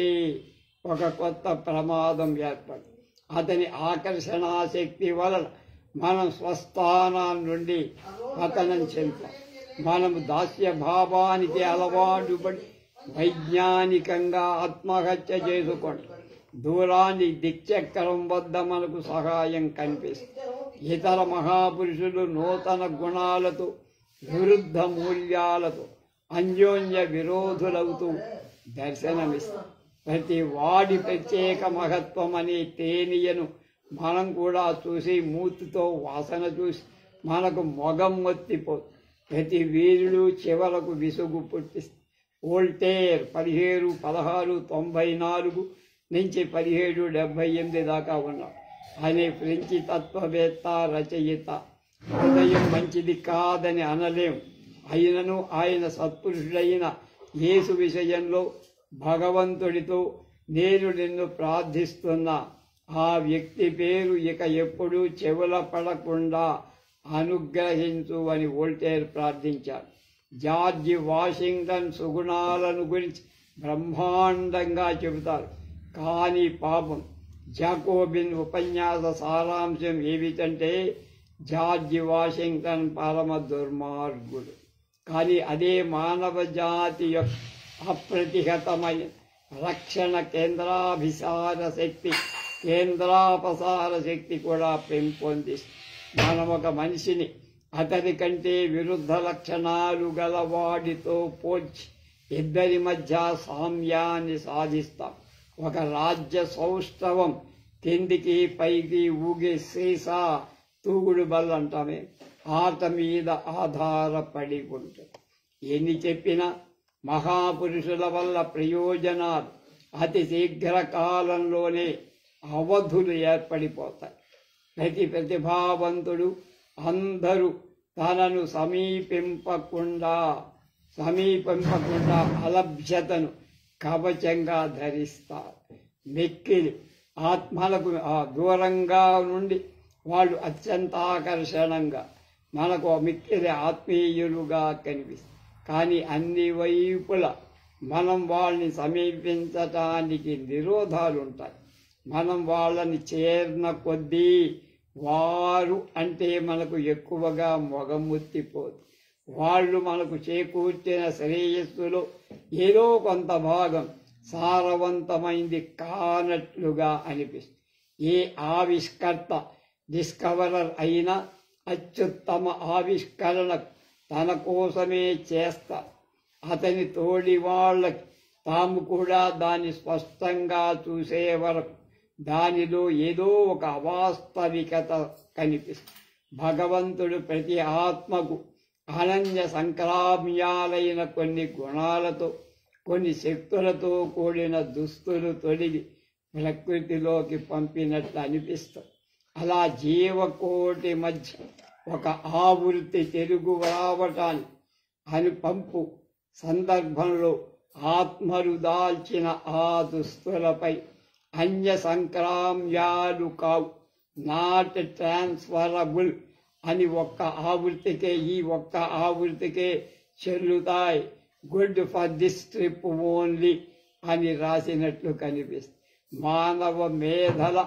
ఒక కొత్త ప్రమాదం ఏర్పడు. అతని ఆకర్షణాశక్తి వలన మనం స్వస్థానం నుండి పతనం చెందుతాం. మనము దాస్య భావానికి అలవాటు పడి వైజ్ఞానికంగా ఆత్మహత్య చేసుకుంటాం. దూరాన్ని దిక్చక్రం వద్ద మనకు సహాయం కనిపిస్తుంది. ఇతర మహాపురుషులు నూతన గుణాలతో విరుద్ధ మూల్యాలతో అన్యోన్య విరోధులవుతూ దర్శనమిస్తారు. ప్రతి వాడి ప్రత్యేక మహత్వం అనే తేనియను మనం కూడా చూసి మూతితో వాసన చూసి మనకు మొగం మొత్తిపోతుంది. ప్రతి వీరుడు చివరకు విసుగు పుట్టిస్తుంది. వోల్టేర్ 1794 నుంచి 1778 దాకా ఉన్నాం. ఆయన ఫ్రెంచి తత్వవేత్త, రచయిత. హృదయం మంచిది కాదని అనలేం. అయినను ఆయన సత్పురుషుడైన యేసు విషయంలో భగవంతుడితో నేను నిన్ను ప్రార్థిస్తున్నా, ఆ వ్యక్తి పేరు ఇక ఎప్పుడూ చెవుల పడకుండా అనుగ్రహించు అని వోల్టేర్ ప్రార్థించాడు. జార్జి వాషింగ్టన్ సుగుణాలను గురించి బ్రహ్మాండంగా చెబుతారు. కానీ పాపం జాకోబిన్ ఉపన్యాస సారాంశం ఏమిటంటే జార్జి వాషింగ్టన్ పరమ దుర్మార్గుడు. కానీ అదే మానవ జాతి యొక్క అప్రతిహతమైన రక్షణ కేంద్రాపసార శక్తి కూడా పెంపొందిస్తుంది. మనం ఒక మనిషిని అతని కంటే విరుద్ధ లక్షణాలు గలవాడితో పోల్చి ఇద్దరి మధ్య సామ్యాన్ని సాధిస్తాం. ఒక రాజ్య సౌష్ఠవం కిందికి పైకి ఊగే సీసా తూగుడు బల్ల అంటామే, ఆట మీద ఆధారపడి ఉంటుంది. ఎన్ని చెప్పినా మహాపురుషుల వల్ల ప్రయోజనాలు అతి శీఘ్ర కాలంలోనే అవధులు ఏర్పడిపోతాయి. ప్రతి ప్రతిభావంతుడు అందరూ తనను సమీపింపకుండా అలభ్యతను కవచంగా ధరిస్తారు. మిక్కిలి ఆత్మలకు దూరంగా నుండి వాళ్ళు అత్యంత ఆకర్షణంగా మనకు మిక్కిలి ఆత్మీయులుగా కనిపిస్తారు. కానీ అన్ని వైపుల మనం వాళ్ళని సమీపించటానికి నిరోధాలు ఉంటాయి. మనం వాళ్ళని చేరిన కొద్దీ వారు అంటే మనకు ఎక్కువగా మొగముత్తిపోదు. వాళ్ళు మనకు చేకూర్చిన శ్రేయస్సులో ఏదో కొంత భాగం సారవంతమైంది కానట్లుగా అనిపిస్తుంది. ఏ ఆవిష్కర్త డిస్కవరర్ అయినా అత్యుత్తమ ఆవిష్కరణ తన కోసమే చేస్తా. అతని తోడి వాళ్ళకి తాము కూడా దాన్ని స్పష్టంగా చూసే వరకు దానిలో ఏదో ఒక అవాస్తవికత కనిపిస్తుంది. భగవంతుడు ప్రతి ఆత్మకు అనన్య సంక్రామ్యాలైన కొన్ని గుణాలతో కొన్ని శక్తులతో కూడిన దుస్తులు తొడిగి ప్రకృతిలోకి పంపినట్లు అనిపిస్తుంది. అలా జీవకోటి మధ్య ఒక ఆవృత్తి తిరుగు రావటాన్ని అని పంపు సందర్భంలో ఆత్మలు దాల్చిన ఆ దుస్తులపై అన్య సంక్రామ్యాలు కావు, నాట్ ట్రాన్స్ఫరబుల్ అని ఒక్క ఆవృత్తికే ఈ ఒక్క ఆవృత్తికే చెల్లుతాయి. Good for this trip only అని రాసినట్లు కనిపిస్తుంది. మానవ మేధల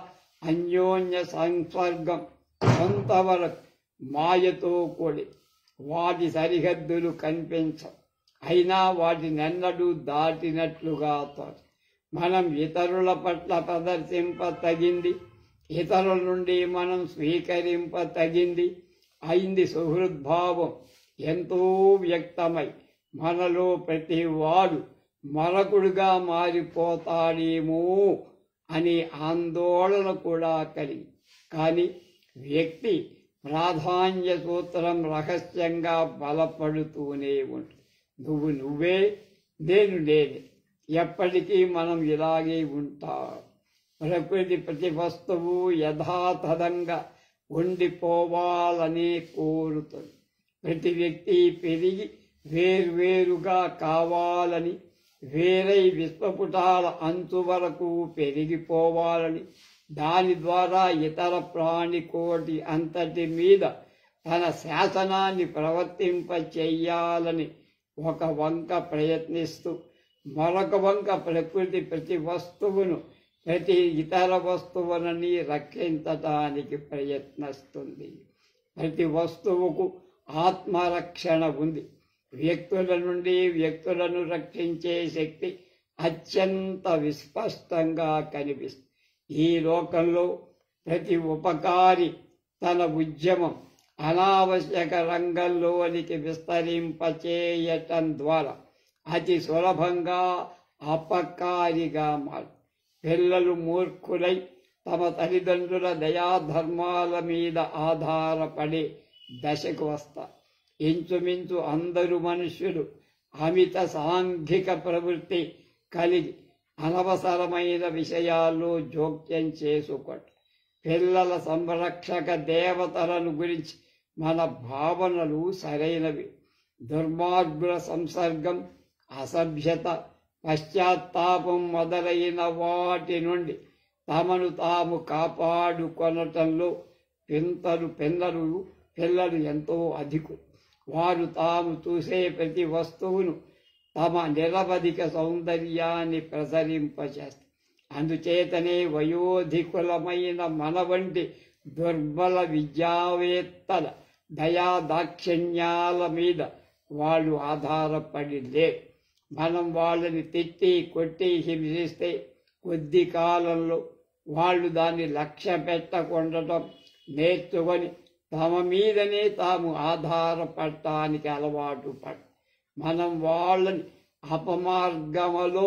అన్యోన్య సంసర్గం కొంతవరకు మాయతో కూడి వాటి సరిహద్దులు కనిపించవు. అయినా వాటినెన్నడూ దాటినట్లుగా తోచదు. మనం ఇతరుల పట్ల ప్రదర్శింపతగింది, ఇతరుల నుండి మనం స్వీకరింపతగింది అయింది సుహృద్భావం ఎంతో వ్యక్తమై మనలో ప్రతి వాడు మరొకడుగా మారిపోతాడేమో అని ఆందోళన కూడా కలిగి, కానీ వ్యక్తి ప్రాధాన్య సూత్రం రహస్యంగా బలపడుతూనే ఉంటుంది. నువ్వు నువ్వే, నేను నేనే, ఎప్పటికీ మనం ఇలాగే ఉంటాం. ప్రకృతి ప్రతి వస్తువు యథాతథంగా ఉండిపోవాలని కోరుతుంది. ప్రతి వ్యక్తి పెరిగి వేర్వేరుగా కావాలని, వేరై విశ్వపుటాల అంచు వరకు పెరిగిపోవాలని, దాని ద్వారా ఇతర ప్రాణికోటి అంతటి మీద తన శాసనాన్ని ప్రవర్తింప చెయ్యాలని ఒక వంక ప్రయత్నిస్తూ, మరొక వంక ప్రకృతి ప్రతి వస్తువును ప్రతి ఇతర వస్తువులని రక్షించటానికి ప్రయత్నిస్తుంది. ప్రతి వస్తువుకు ఆత్మరక్షణ ఉంది. వ్యక్తుల నుండి వ్యక్తులను రక్షించే శక్తి అత్యంత విస్పష్టంగా కనిపిస్తుంది. ఈ లోకంలో ప్రతి ఉపకారి తన ఉద్యమం అనావశ్యక రంగంలోనికి విస్తరింపచేయటం ద్వారా అతి సులభంగా అపకారిగా మారు. పిల్లలు మూర్ఖులై తమ తల్లిదండ్రుల దయాధర్మాల మీద ఆధారపడే దశకు వస్తారు. ఇంచుమించు అందరు మనుష్యులు అమిత సాంఘిక ప్రవృత్తి కలిగి అనవసరమైన విషయాల్లో జోక్యం చేసుకోవటం. పిల్లల సంరక్షక దేవతలను గురించి మన భావనలు సరైనవి. దుర్మార్గుల సంసర్గం, అసభ్యత, పశ్చాత్తాపం మొదలైన వాటి నుండి తమను తాము కాపాడుకొనటంలో పిల్లలు ఎంతో అధికులు. వారు తాము చూసే ప్రతి వస్తువును తమ నిరవధిక సౌందర్యాన్ని ప్రసరింపచేస్తారు. అందుచేతనే వయోధికులమైన మన వంటి దుర్బల విద్యావేత్తల దయాదాక్షిణ్యాల మీద వాళ్ళు ఆధారపడి లేరు. మనం వాళ్ళని తిట్టి కొట్టి హింసిస్తే కొద్ది కాలంలో వాళ్ళు దాన్ని లక్ష్య పెట్టకుండటం నేర్చుకొని తమ మీదనే తాము ఆధారపడటానికి అలవాటు పడు. మనం వాళ్ళని అపమార్గములో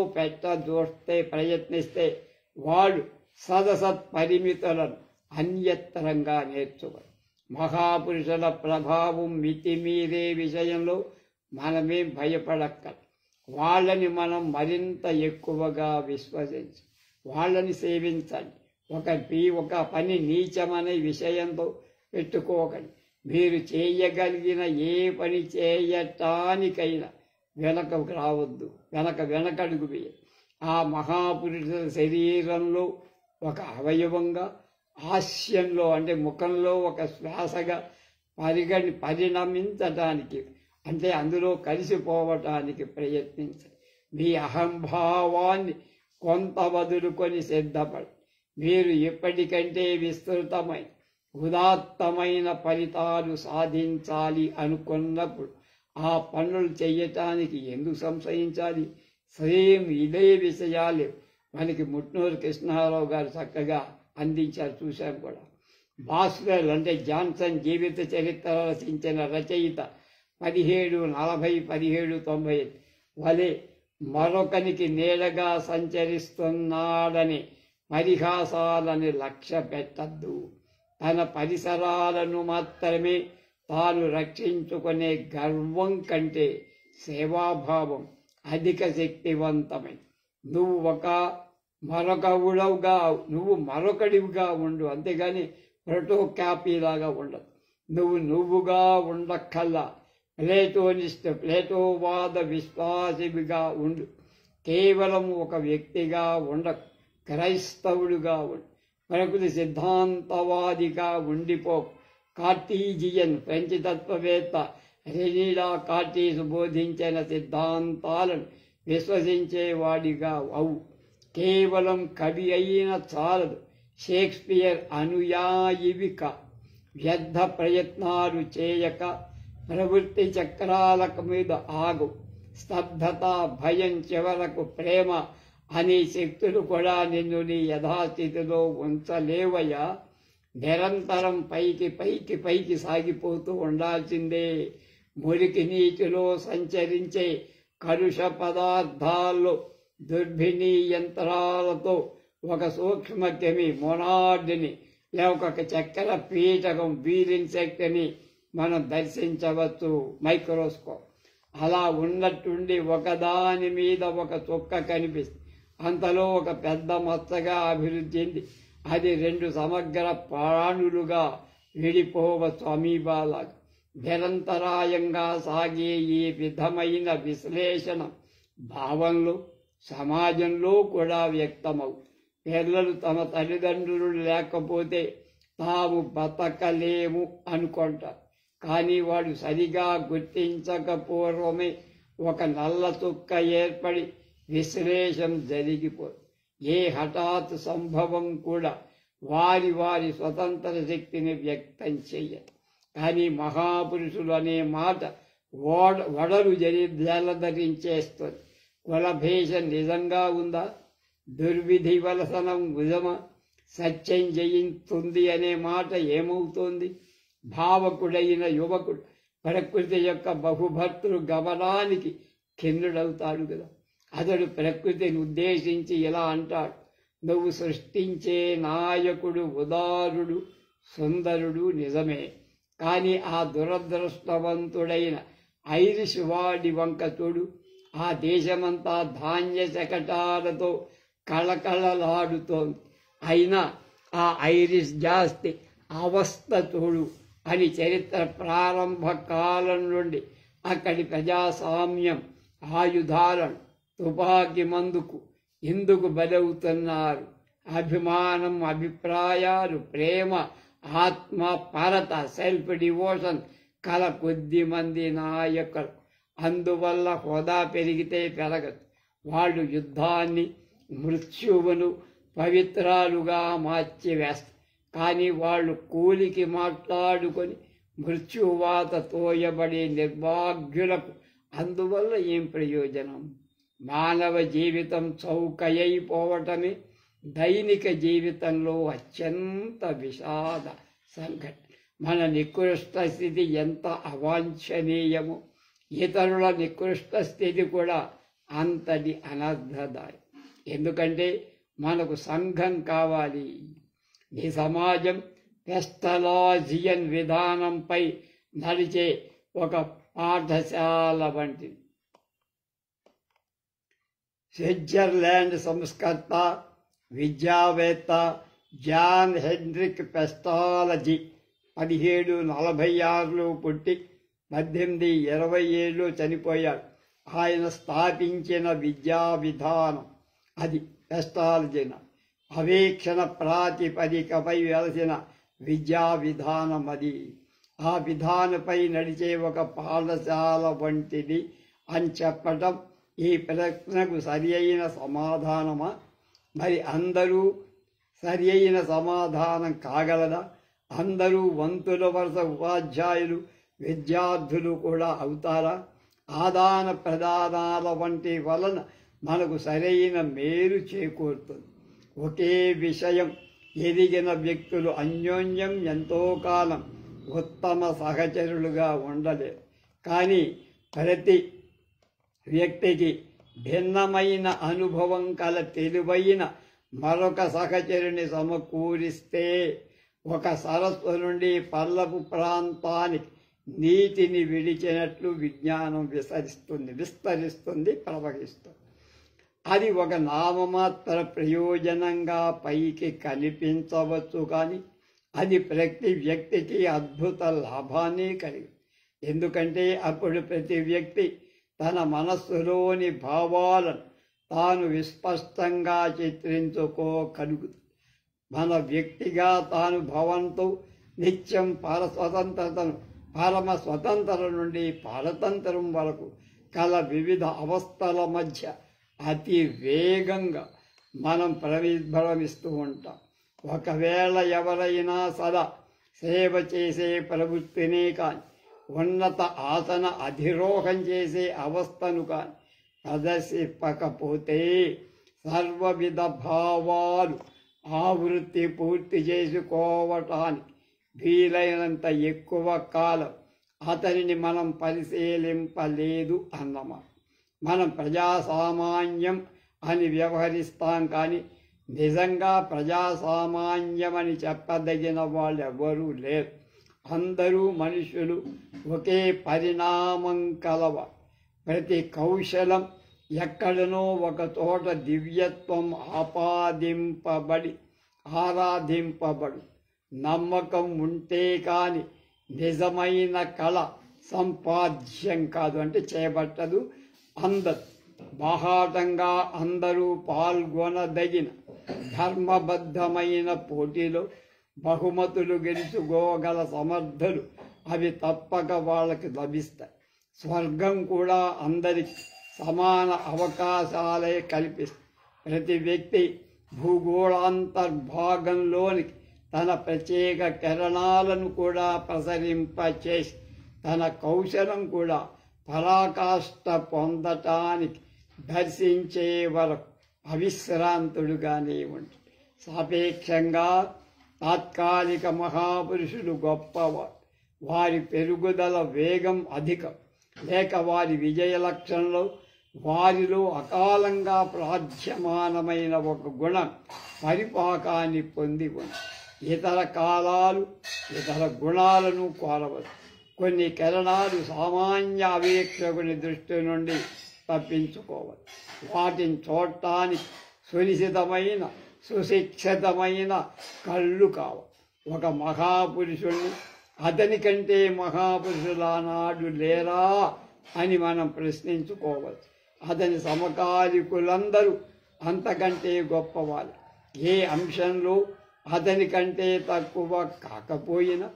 ప్రయత్నిస్తే వాళ్ళు సదసత్పరిమితులను అన్యత్రంగా నేర్చుకోరు. మహాపురుషుల ప్రభావం మితిమీరే విషయంలో మనమేం భయపడక్కర్లేదు. వాళ్ళని మనం మరింత ఎక్కువగా విశ్వసించి వాళ్ళని సేవించండి. ఒక పని నీచమనే విషయంతో పెట్టుకోకండి. మీరు చేయగలిగిన ఏ పని చేయటానికైనా వెనకకు రావద్దు, వెనకడుగు వేయండి. ఆ మహాపురుషుల శరీరంలో ఒక అవయవంగా, హాస్యంలో అంటే ముఖంలో ఒక శ్వాసగా పరిణమించటానికి అంటే అందులో కలిసిపోవటానికి ప్రయత్నించండి. మీ అహంభావాన్ని కొంత వదులుకొని సిద్ధపడి మీరు ఎప్పటికంటే విస్తృతమైన ఉదాత్తమైన ఫలితాలు సాధించాలి అనుకున్నప్పుడు ఆ పనులు చెయ్యటానికి ఎందుకు సంశయించాలి? సేమ్ ఇదే విషయాలు మనకి ముట్నూరు కృష్ణారావు గారు చక్కగా అందించారు, చూశాం కూడా. బాస్వెల్ అంటే జాన్సన్ జీవిత చరిత్ర రచించిన రచయిత 1740-1795 వలె మరొకనికి నీడగా సంచరిస్తున్నాడని పరిహాసాలని లక్ష్య పెట్టద్దు. తన పరిసరాలను మాత్రమే తాను రక్షించుకునే గర్వం కంటే సేవాభావం అధిక శక్తివంతమైన. నువ్వు మరొకడివిగా ఉండు, అంతేగాని ప్రోటో కాపీలాగా ఉండదు. నువ్వుగా ఉండక్కల్లా ప్లేటోవాద విశ్వాసివిగా ఉండు. కేవలం ఒక వ్యక్తిగా ఉండకు, క్రైస్తవుడుగా ఉండు. ప్రకృతి సిద్ధాంతవాదిగా ఉండిపో. కార్టీజియన్ ఫ్రెంచ్ తత్వవేత్త రెనీడా కార్టీస్ బోధించిన సిద్ధాంతాలను విశ్వసించేవాడిగా అవు. కేవలం కవి అయిన చాలదు, షేక్స్పియర్ అనుయాయివిక. వ్యర్థ ప్రయత్నాలు చేయక ప్రవృత్తి చక్రాల మీద ఆగు. స్తబ్దత, భయం, చివరకు ప్రేమ అనే శక్తులు కూడా నిన్ను నీ యథాస్థితిలో ఉంచలేవయ్యా. నిరంతరం పైకి పైకి పైకి సాగిపోతూ ఉండాల్సిందే. మురికి నీటిలో సంచరించే కలుష పదార్థాల్లో దుర్భిణీ యంత్రాలతో ఒక సూక్ష్మక్రిమి మొనార్డుని లేక ఒక చక్కెర పీఠకం వీరిన్సెక్ట్ని మనం దర్శించవచ్చు మైక్రోస్కోప్. అలా ఉన్నట్టుండి ఒకదాని మీద ఒక చుక్క కనిపిస్తుంది. అంతలో ఒక పెద్ద మచ్చగా అభివృద్ధి చెంది అది 2 సమగ్ర ప్రాణులుగా విడిపోవచ్చు అమీబాలాగా. నిరంతరాయంగా సాగే ఈ విధమైన విశ్లేషణ భావంలో సమాజంలో కూడా వ్యక్తమవు. పిల్లలు తమ తల్లిదండ్రులు లేకపోతే తాము బతకలేము అనుకుంటారు. కానీ వాడు సరిగా గుర్తించకపోవడమే ఒక నల్ల చుక్క ఏర్పడి విశ్లేషణ జరిగిపోదు. ఏ హఠాత్ సంభవం కూడా వారి వారి స్వతంత్ర శక్తిని వ్యక్తం చెయ్యదు. కానీ మహాపురుషులు అనే మాట వడలు జలధరించేస్తుంది. కులభేషం నిజంగా ఉందా? దుర్విధి వలసనం నిజమా? సత్యం జయిస్తుంది అనే మాట ఏమవుతోంది? భావకుడైన యువకుడు ప్రకృతి యొక్క బహుభర్తృ గమనానికి ఖిన్నుడవుతాడు కదా. అతడు ప్రకృతిని ఉద్దేశించి ఇలా అంటాడు, నువ్వు సృష్టించే నాయకుడు ఉదారుడు, సుందరుడు నిజమే. కానీ ఆ దురదృష్టవంతుడైన ఐరిష్ వాడి వంక చూడు. ఆ దేశమంతా ధాన్య శకటాలతో కళకళలాడుతోంది. అయినా ఆ ఐరిష్ జాస్తి అవస్థ చూడు అని చరిత్ర ప్రారంభ కాలం నుండి అక్కడి ప్రజాస్వామ్యం, ఆయుధాలను, తుపాకీ మందుకు ఎందుకు బలవుతున్నారు? అభిమానం, అభిప్రాయాలు, ప్రేమ, ఆత్మ పరత, సెల్ఫ్ డివోషన్ కల కొద్ది మంది నాయకులు. అందువల్ల హోదా పెరిగితే పెరగదు. వాళ్ళు యుద్ధాన్ని, మృత్యువును పవిత్రాలుగా మార్చివేస్తారు. కానీ వాళ్ళు కూలికి మాట్లాడుకొని మృత్యువాత తోయబడే నిర్భాగ్యులకు అందువల్ల ఏం ప్రయోజనం? మానవ జీవితం చౌకయైపోవటమే దైనిక జీవితంలో అత్యంత విషాద సంఘటన. మన నికృష్ట స్థితి ఎంత అవాంఛనీయమో ఇతరుల నికృష్ట స్థితి కూడా అంతటి అనర్థదాయి. ఎందుకంటే మనకు సంఘం కావాలి. ఈ సమాజం పెస్టలాజియన్ విధానంపై నడిచే ఒక పాఠశాల వంటిది. స్విట్జర్లాండ్ సంస్కర్త, విద్యావేత్త జాన్ హెన్రిక్ పెస్టాలజీ 1746లో పుట్టి 1827లో చనిపోయాడు. ఆయన స్థాపించిన విద్యా విధానం అది పెస్టాలజీ. అవేక్షణ ప్రాతిపదికపై వెలసిన విద్యా విధానం అది. ఆ విధానపై నడిచే ఒక పాఠశాల వంటిది అని చెప్పటం ఈ ప్రశ్నకు సరి అయిన సమాధానమా? మరి అందరూ సరి అయిన సమాధానం కాగలదా? అందరూ వంతుల వరుస ఉపాధ్యాయులు, విద్యార్థులు కూడా అవుతారా? ఆదాన ప్రదానాల వంటి వలన మనకు సరైన మేలు చేకూరుతుంది. ఒకే విషయం ఎదిగిన వ్యక్తులు అన్యోన్యం ఎంతో కాలం ఉత్తమ సహచరులుగా ఉండలేరు. కానీ ప్రతి వ్యక్తికి భిన్నమైన అనుభవం కల తెలివైన మరొక సహచరుని సమకూరిస్తే ఒక సరస్సు నుండి పల్లపు ప్రాంతానికి నీటిని విడిచినట్లు విజ్ఞానం విస్తరిస్తుంది, ప్రవహిస్తుంది. అది ఒక నామమాత్ర ప్రయోజనంగా పైకి కనిపించవచ్చు, కానీ అది ప్రతి వ్యక్తికి అద్భుత లాభాన్ని కలిగి. ఎందుకంటే అప్పుడు ప్రతి వ్యక్తి తన మనస్సులోని భావాలను తాను విస్పష్టంగా చిత్రించుకోగలుగుతుంది. మన వ్యక్తిగా తాను భవంతో నిత్యం పరమ స్వతంత్ర నుండి పరతంత్రం వరకు కల వివిధ అవస్థల మధ్య అతి వేగంగా మనం పరిభ్రమిస్తూ ఉంటాం. ఒకవేళ ఎవరైనా సదా సేవ చేసే ప్రవృత్తినే కాని ఉన్నత ఆసన అధిరోహం చేసే అవస్థను కాని ప్రదర్శింపకపోతే సర్వవిధ భావాలు ఆవృత్తి పూర్తి చేసుకోవటానికి వీలైనంత ఎక్కువ కాలం అతనిని మనం పరిశీలింపలేదు అన్నమాట. మనం ప్రజాసామాన్యం అని వ్యవహరిస్తాం, కానీ నిజంగా ప్రజాసామాన్యమని చెప్పదగిన వాళ్ళు ఎవరూ లేరు. అందరూ మనుషులు, ఒకే పరిణామం కలవారు. ప్రతి కౌశలం ఎక్కడనో ఒక చోట దివ్యత్వం ఆరాధింపబడు. నమ్మకం ఉంటే కాని నిజమైన కళ సంపాద్యం కాదు, అంటే చేపట్టదు, అందదు. బాహాటంగా అందరూ పాల్గొనదగిన ధర్మబద్ధమైన పోటీలో బహుమతులు గెలుచుకోగల సమర్థులు అవి తప్పక వాళ్ళకి లభిస్తాయి. స్వర్గం కూడా అందరికి సమాన అవకాశాలే కల్పిస్తుంది. ప్రతి వ్యక్తి భూగోళాంతర్భాగంలోనికి తన ప్రత్యేక కిరణాలను కూడా ప్రసరింపచేసి తన కౌశలం కూడా పరాకాష్ఠ పొందటానికి దర్శించే వరకు అవిశ్రాంతుడుగానే ఉంటుంది. సాపేక్షంగా తాత్కాలిక మహాపురుషులు గొప్పవారు. వారి పెరుగుదల వేగం అధికం, లేక వారి విజయ లక్షణంలో వారిలో అకాలంగా ప్రాధ్యమానమైన ఒక గుణం పరిపాకాన్ని పొంది ఉంది. ఇతర కాలాలు ఇతర గుణాలను కోరవచ్చు. కొన్ని కిరణాలు సామాన్య అవేక్షకుని దృష్టి నుండి తప్పించుకోవచ్చు. వాటిని చూడటానికి సునిశితమైన సుశిక్షితమైన కళ్ళు కావాలి. ఒక మహాపురుషుణ్ణి అతని కంటే మహాపురుషులనాడు లేరా అని మనం ప్రశ్నించుకోవచ్చు. అతని సమకాలికులందరూ అంతకంటే గొప్పవాళ్ళు. ఏ అంశంలో అతని కంటే తక్కువ కాకపోయినా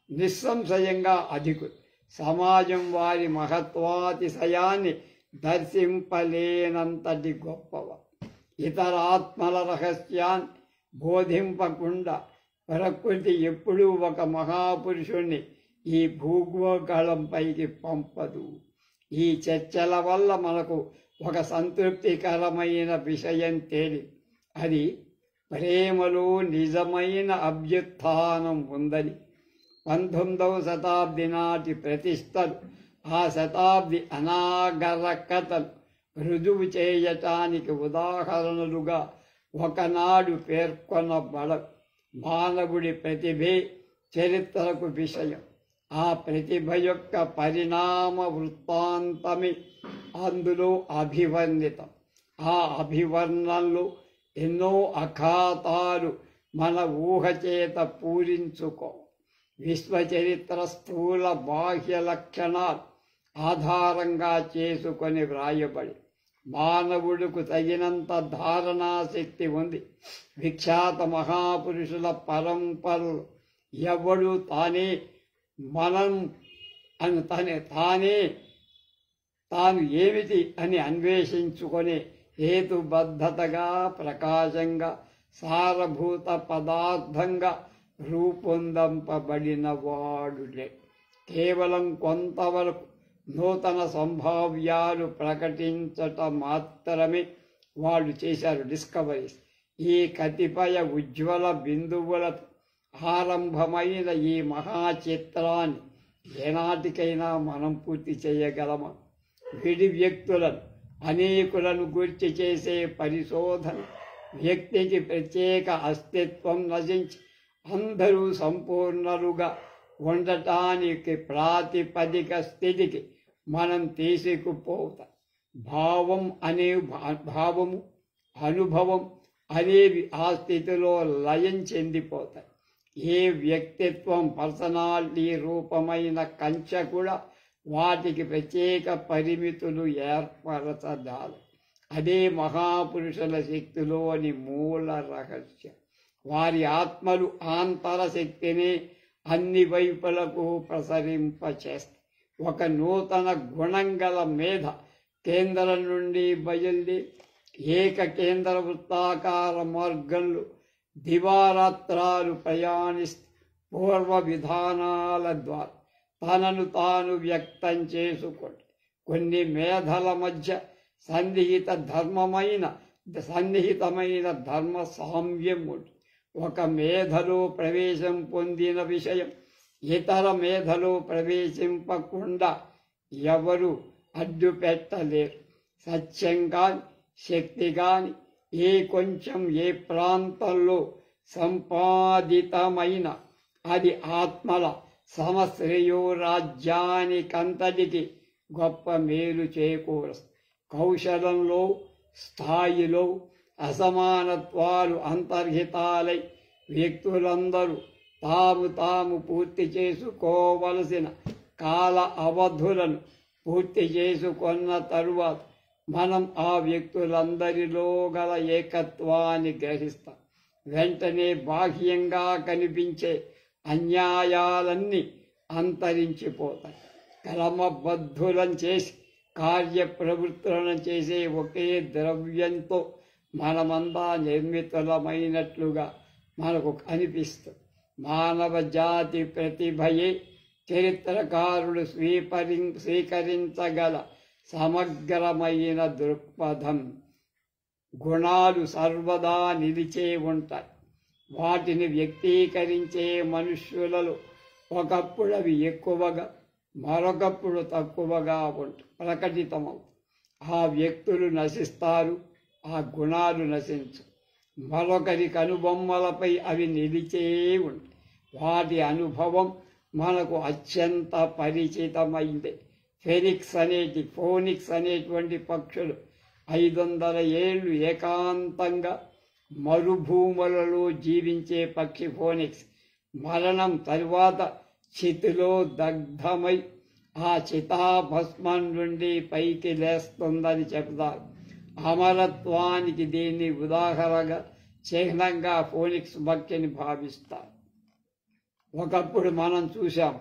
నిస్సంశయంగా అధికులు. సమాజం వారి మహత్వాతిశయాన్ని దర్శింపలేనంతటి గొప్పవారు. ఇతర ఆత్మల రహస్యాన్ని బోధింపకుండా ప్రకృతి ఎప్పుడూ ఒక మహాపురుషుణ్ణి ఈ భూగోళంపైకి పంపదు. ఈ చర్చల వల్ల మనకు ఒక సంతృప్తికరమైన విషయం తేలి, అది ప్రేమలో నిజమైన అభ్యుత్థానం ఉందని. 19వ శతాబ్ది నాటి ప్రతిష్టలు, ఆ శతాబ్ది అనాగరికతలు రుజువు చేయటానికి ఉదాహరణలుగా ఒకనాడు పేర్కొనబడ. మానవుడి ప్రతిభే చరిత్రకు విషయం. ఆ ప్రతిభ యొక్క పరిణామ వృత్తాంతమే అందులో అభివర్ణితం. ఆ అభివర్ణంలో ఎన్నో అఖాతాలు మన ఊహ చేత పూరించుకో. విశ్వచరిత్ర స్థూల బాహ్య లక్షణాలు ఆధారంగా చేసుకొని వ్రాయబడి మానవుడికి తగినంత ధారణాశక్తి ఉంది. విఖ్యాత మహాపురుషుల పరంపరలు ఎవడు తాను ఏమిటి అని అన్వేషించుకొని హేతుబద్ధతగా ప్రకాశంగా సారభూత పదార్థంగా రూపొందింపబడిన వాడులే. కేవలం కొంతవరకు నూతన సంభావ్యాలు ప్రకటించటం మాత్రమే వాళ్ళు చేశారు డిస్కవరీస్. ఈ కతిపయ ఉజ్వల బిందువులతో ఆరంభమైన ఈ మహాచిత్రాన్ని ఏనాటికైనా మనం పూర్తి చేయగలమా? విడి వ్యక్తులను అనేకులను గుర్చి చేసే పరిశోధన వ్యక్తికి ప్రత్యేక అస్తిత్వం నశించి అందరూ సంపూర్ణులుగా ఉండటానికి ప్రాతిపదిక స్థితికి మనం తీసుకుపోతాం. భావము అనుభవం అనేవి ఆ స్థితిలో లయం చెందిపోతాయి. ఏ వ్యక్తిత్వం పర్సనాలిటీ రూపమైన కంచె కూడా వాటికి ప్రత్యేక పరిమితులు ఏర్పరచదాలు. అదే మహాపురుషుల శక్తిలోని మూల రహస్యం. వారి ఆత్మలు ఆంతర శక్తిని అన్ని వైపులకు ప్రసరింపచేస్తాయి. ఒక నూతన గుణం గల మేధ కేంద్రం నుండి బయలుదేరి ఏకకేంద్ర వృత్తాకార మార్గంలో దివారాత్రాలు ప్రయాణిస్తూ పూర్వ విధానాల ద్వారా తనను తాను వ్యక్తం చేసుకుంటే కొన్ని మేధల మధ్య సన్నిహితమైన ధర్మ సామ్యం ఉంటుంది. ఒక మేధలో ప్రవేశం పొందిన విషయం ఇతర మేధలో ప్రవేశింపకుండా ఎవరు అడ్డు పెట్టలేరు. సత్యం కాని శక్తి కాని ఏ ప్రాంతంలో సంపాదితమైన అది ఆత్మల సమశ్రేయో రాజ్యానికంతటికి గొప్ప మేలు చేకూరుస్తుంది. కౌశలంలో స్థాయిలో అసమానత్వాలు అంతర్హితాలై వ్యక్తులందరూ తాము పూర్తి చేసుకోవలసిన కాల అవధులను పూర్తి చేసుకున్న తరువాత మనం ఆ వ్యక్తులందరిలో గల ఏకత్వాన్ని గ్రహిస్తాం. వెంటనే బాహ్యంగా కనిపించే అన్యాయాలన్నీ అంతరించిపోతాయి. క్రమబద్ధులను చేసి కార్యప్రవృత్తులను చేసే ఒకే ద్రవ్యంతో మనమంతా నిర్మితులమైనట్లుగా మనకు అనిపిస్తుంది. మానవ జాతి ప్రతిభయే చరిత్రకారుడు స్వీకరించగల సమగ్రమైన దృక్పథం. గుణాలు సర్వదా నిలిచే ఉంటాయి. వాటిని వ్యక్తీకరించే మనుష్యులలో ఒకప్పుడు అవి ఎక్కువగా మరొకప్పుడు తక్కువగా ప్రకటితమవుతాయి. ఆ వ్యక్తులు నశిస్తారు, ఆ గుణాలు నశించు. మరొకరి కనుబొమ్మలపై అవి నిలిచే ఉంటాయి. వాటి అనుభవం మనకు అత్యంత పరిచితమైంది. ఫోనిక్స్ అనేటువంటి పక్షులు 500 ఏళ్లు ఏకాంతంగా మరుభూములలో జీవించే పక్షి ఫోనిక్స్ మరణం తరువాత చితిలో దగ్ధమై ఆ చితాభస్మం నుండి పైకి లేస్తుందని చెప్తారు. అమరత్వానికి దీన్ని ఉదాహరణగా చిహ్నంగా ఫోనిక్స్ పక్షిని భావిస్తారు. ఒకప్పుడు మనం చూశాం,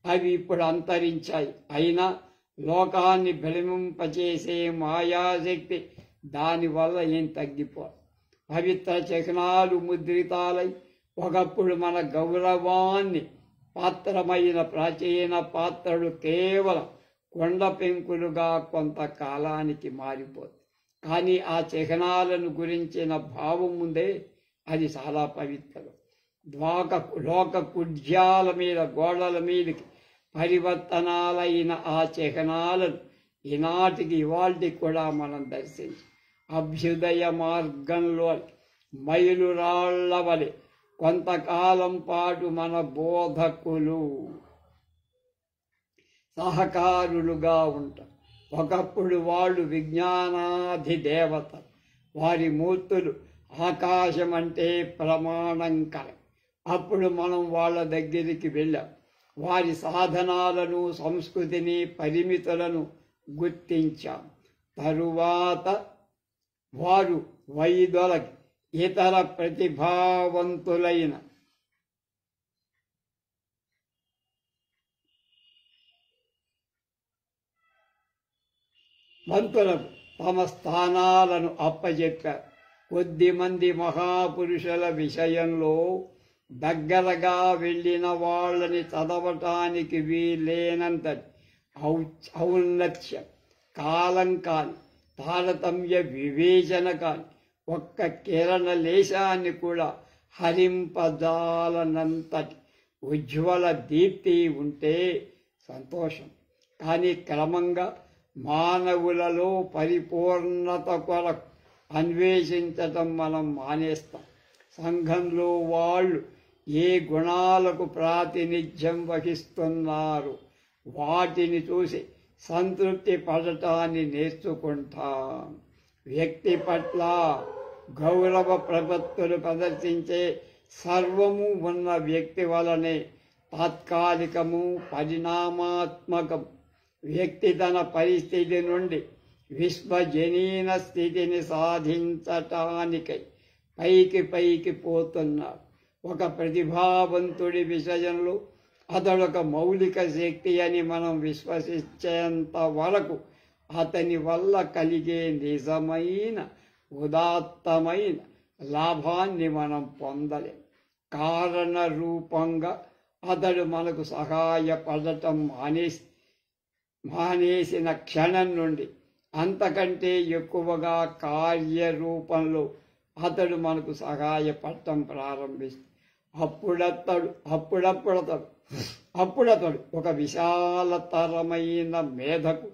అవి ఇప్పుడు అంతరించాయి. అయినా లోకాన్ని భ్రమింపచేసే మాయాశక్తి దానివల్ల ఏం తగ్గిపోదు. పవిత్ర చిహ్నాలు ముద్రితాలై ఒకప్పుడు మన గౌరవాన్ని పాత్రమైన ప్రాచీన పాత్రలు కేవలం కొండ పెంకులుగా కొంతకాలానికి మారిపోతుంది. కానీ ఆ చిహ్నాలను గురించిన భావం ఉందే, అది చాలా పవిత్రం. లోక కుడ్యాల మీద గోడల మీదకి పరివర్తనాలైన ఆ చిహ్నాలను ఈనాటికి ఇవాళకి కూడా మనం దర్శించి అభ్యుదయ మార్గంలో మైలురాళ్ల వలె కొంతకాలం పాటు మన బోధకులు సహకారులుగా ఉంటారు. ఒకప్పుడు వాళ్ళు విజ్ఞానాధి దేవత. వారి మూర్తులు ఆకాశం అంటే ప్రమాణంకరం. అప్పుడు మనం వాళ్ళ దగ్గరికి వెళ్ళాం. వారి సాధనాలను, సంస్కృతిని, పరిమితులను గుర్తించాం. తరువాత వారు వైదొలగి ఇతర ప్రతిభావంతులైన మంతులకు తమ స్థానాలను అప్పచెప్పారు. కొద్దిమంది మహాపురుషుల విషయంలో దగ్గరగా వెళ్ళిన వాళ్ళని చదవటానికి వీలేనంత ఔన్నత్యం, కాలం కాని, తారతమ్య వివేచన కాని, ఒక్క కిరణ లేశాన్ని కూడా హరింపజాలనంతటి ఉజ్వల దీప్తి ఉంటే సంతోషం. కానీ క్రమంగా మానవులలో పరిపూర్ణత కొరకు అన్వేషించటం మనం మానేస్తాం. సంఘంలో వాళ్ళు ఏ గుణాలకు ప్రాతినిధ్యం వహిస్తున్నారు వాటిని చూసి సంతృప్తి పడటాన్ని నేర్చుకుంటాం. వ్యక్తి పట్ల గౌరవ ప్రపత్తులు ప్రదర్శించే సర్వము ఉన్న వ్యక్తి వలనే తాత్కాలికము, పరిణామాత్మకం. వ్యక్తి తన పరిస్థితి నుండి విశ్వజనీన స్థితిని సాధించటానికై పైకి పోతున్నాడు. ఒక ప్రతిభావంతుడి విషయంలో అతడొక మౌలిక శక్తి అని మనం విశ్వసించేంత వరకు అతని వల్ల కలిగే నిజమైన ఉదాత్తమైన లాభాన్ని మనం పొందలేం. కారణ రూపంగా అతడు మనకు సహాయపడటం మానేసిన క్షణం నుండి అంతకంటే ఎక్కువగా కార్యరూపంలో అతడు మనకు సహాయపడటం ప్రారంభిస్తాడు. అప్పుడతడు ఒక విశాలతరమైన మేధకు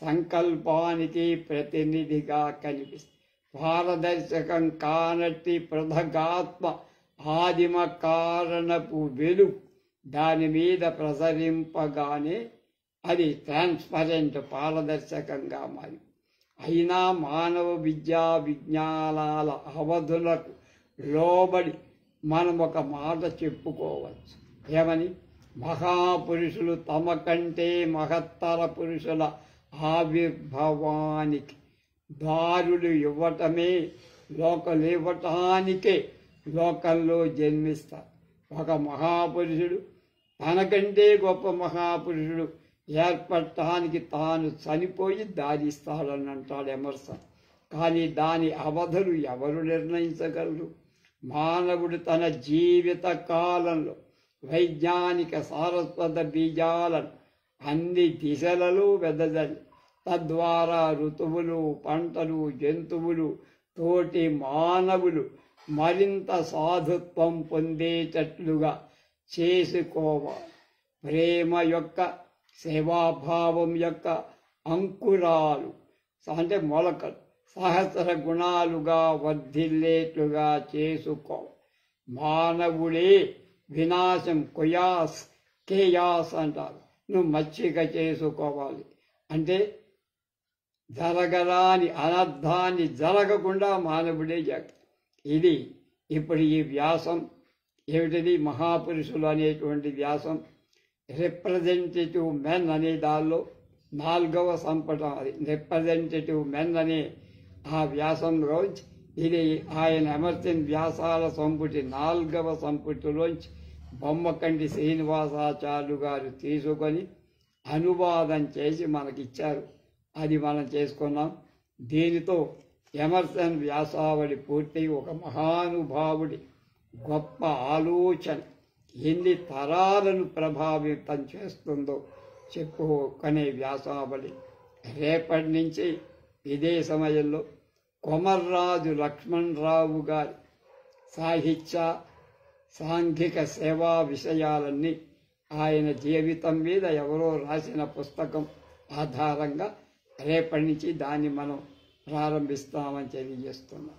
సంకల్పానికి ప్రతినిధిగా కనిపిస్తుంది. పారదర్శకం కానట్టి పృథగాత్మ ఆదిమ కారణపు వెలుగు దాని మీద ప్రసరింపగానే అది ట్రాన్స్పరెంట్ పారదర్శకంగా మారి అయినా మానవ విద్యా విజ్ఞానాల అవధులకు లోబడి మనం ఒక మాట చెప్పుకోవచ్చు. ఏమని? మహాపురుషులు తమ కంటే మహత్తర పురుషుల ఆవిర్భావానికి దారులు ఇవ్వటానికే లోకంలో జన్మిస్తారు. ఒక మహాపురుషుడు తనకంటే గొప్ప మహాపురుషుడు ఏర్పడటానికి తాను చనిపోయి దారిస్తాడని అంటాడు ఎమర్సన్. కానీ దాని అవధులు ఎవరు నిర్ణయించగలరు? మానవుడు తన జీవిత కాలంలో వైజ్ఞానిక సారస్వత బీజాలను అన్ని దిశలలో వెదజల్లి తద్వారా ఋతువులు, పంటలు, జంతువులు, తోటి మానవులు మరింత సాధుత్వం పొందేటట్లుగా చేసుకోవాలి. ప్రేమ యొక్క, సేవాభావం యొక్క అంకురాలు అంటే మొలకలు సహస్ర గుణాలుగా వర్ధిల్లేట్లుగా చేసుకో. మానవుడే వినాశం కేయాస్ అంటారు. నువ్వు మచ్చిక చేసుకోవాలి అంటే జరగరాని అనర్థాన్ని జరగకుండా మానవుడే జాగ్రత్త. ఇది ఇప్పుడు ఈ వ్యాసం ఏమిటిది? మహాపురుషులు అనేటువంటి వ్యాసం రిప్రజెంటేటివ్ మెన్ అనే దానిలో 4వ సంపుటం. అది రిప్రజెంటేటివ్ మెన్ అనే ఆ వ్యాసంలోంచి ఇది ఆయన ఎమర్సన్ వ్యాసాల సంపుటి 4వ సంపుటిలోంచి బొమ్మకంటి శ్రీనివాసాచార్యులు గారు తీసుకొని అనువాదం చేసి మనకిచ్చారు. అది మనం చేసుకున్నాం. దీనితో ఎమర్సన్ వ్యాసావళి పూర్తి. ఒక మహానుభావుడి గొప్ప ఆలోచన ఎన్ని తరాలను ప్రభావితం చేస్తుందో చెప్పుకునే వ్యాసావళి. రేపటి నుంచి ఇదే సమయంలో కొమర్రాజు లక్ష్మణరావు గారి సాహిత్య సాంఘిక సేవా విషయాలన్నీ ఆయన జీవితం మీద ఎవరో రాసిన పుస్తకం ఆధారంగా రేపటి నుంచి దాన్ని మనం ప్రారంభిస్తామని తెలియజేస్తున్నాం.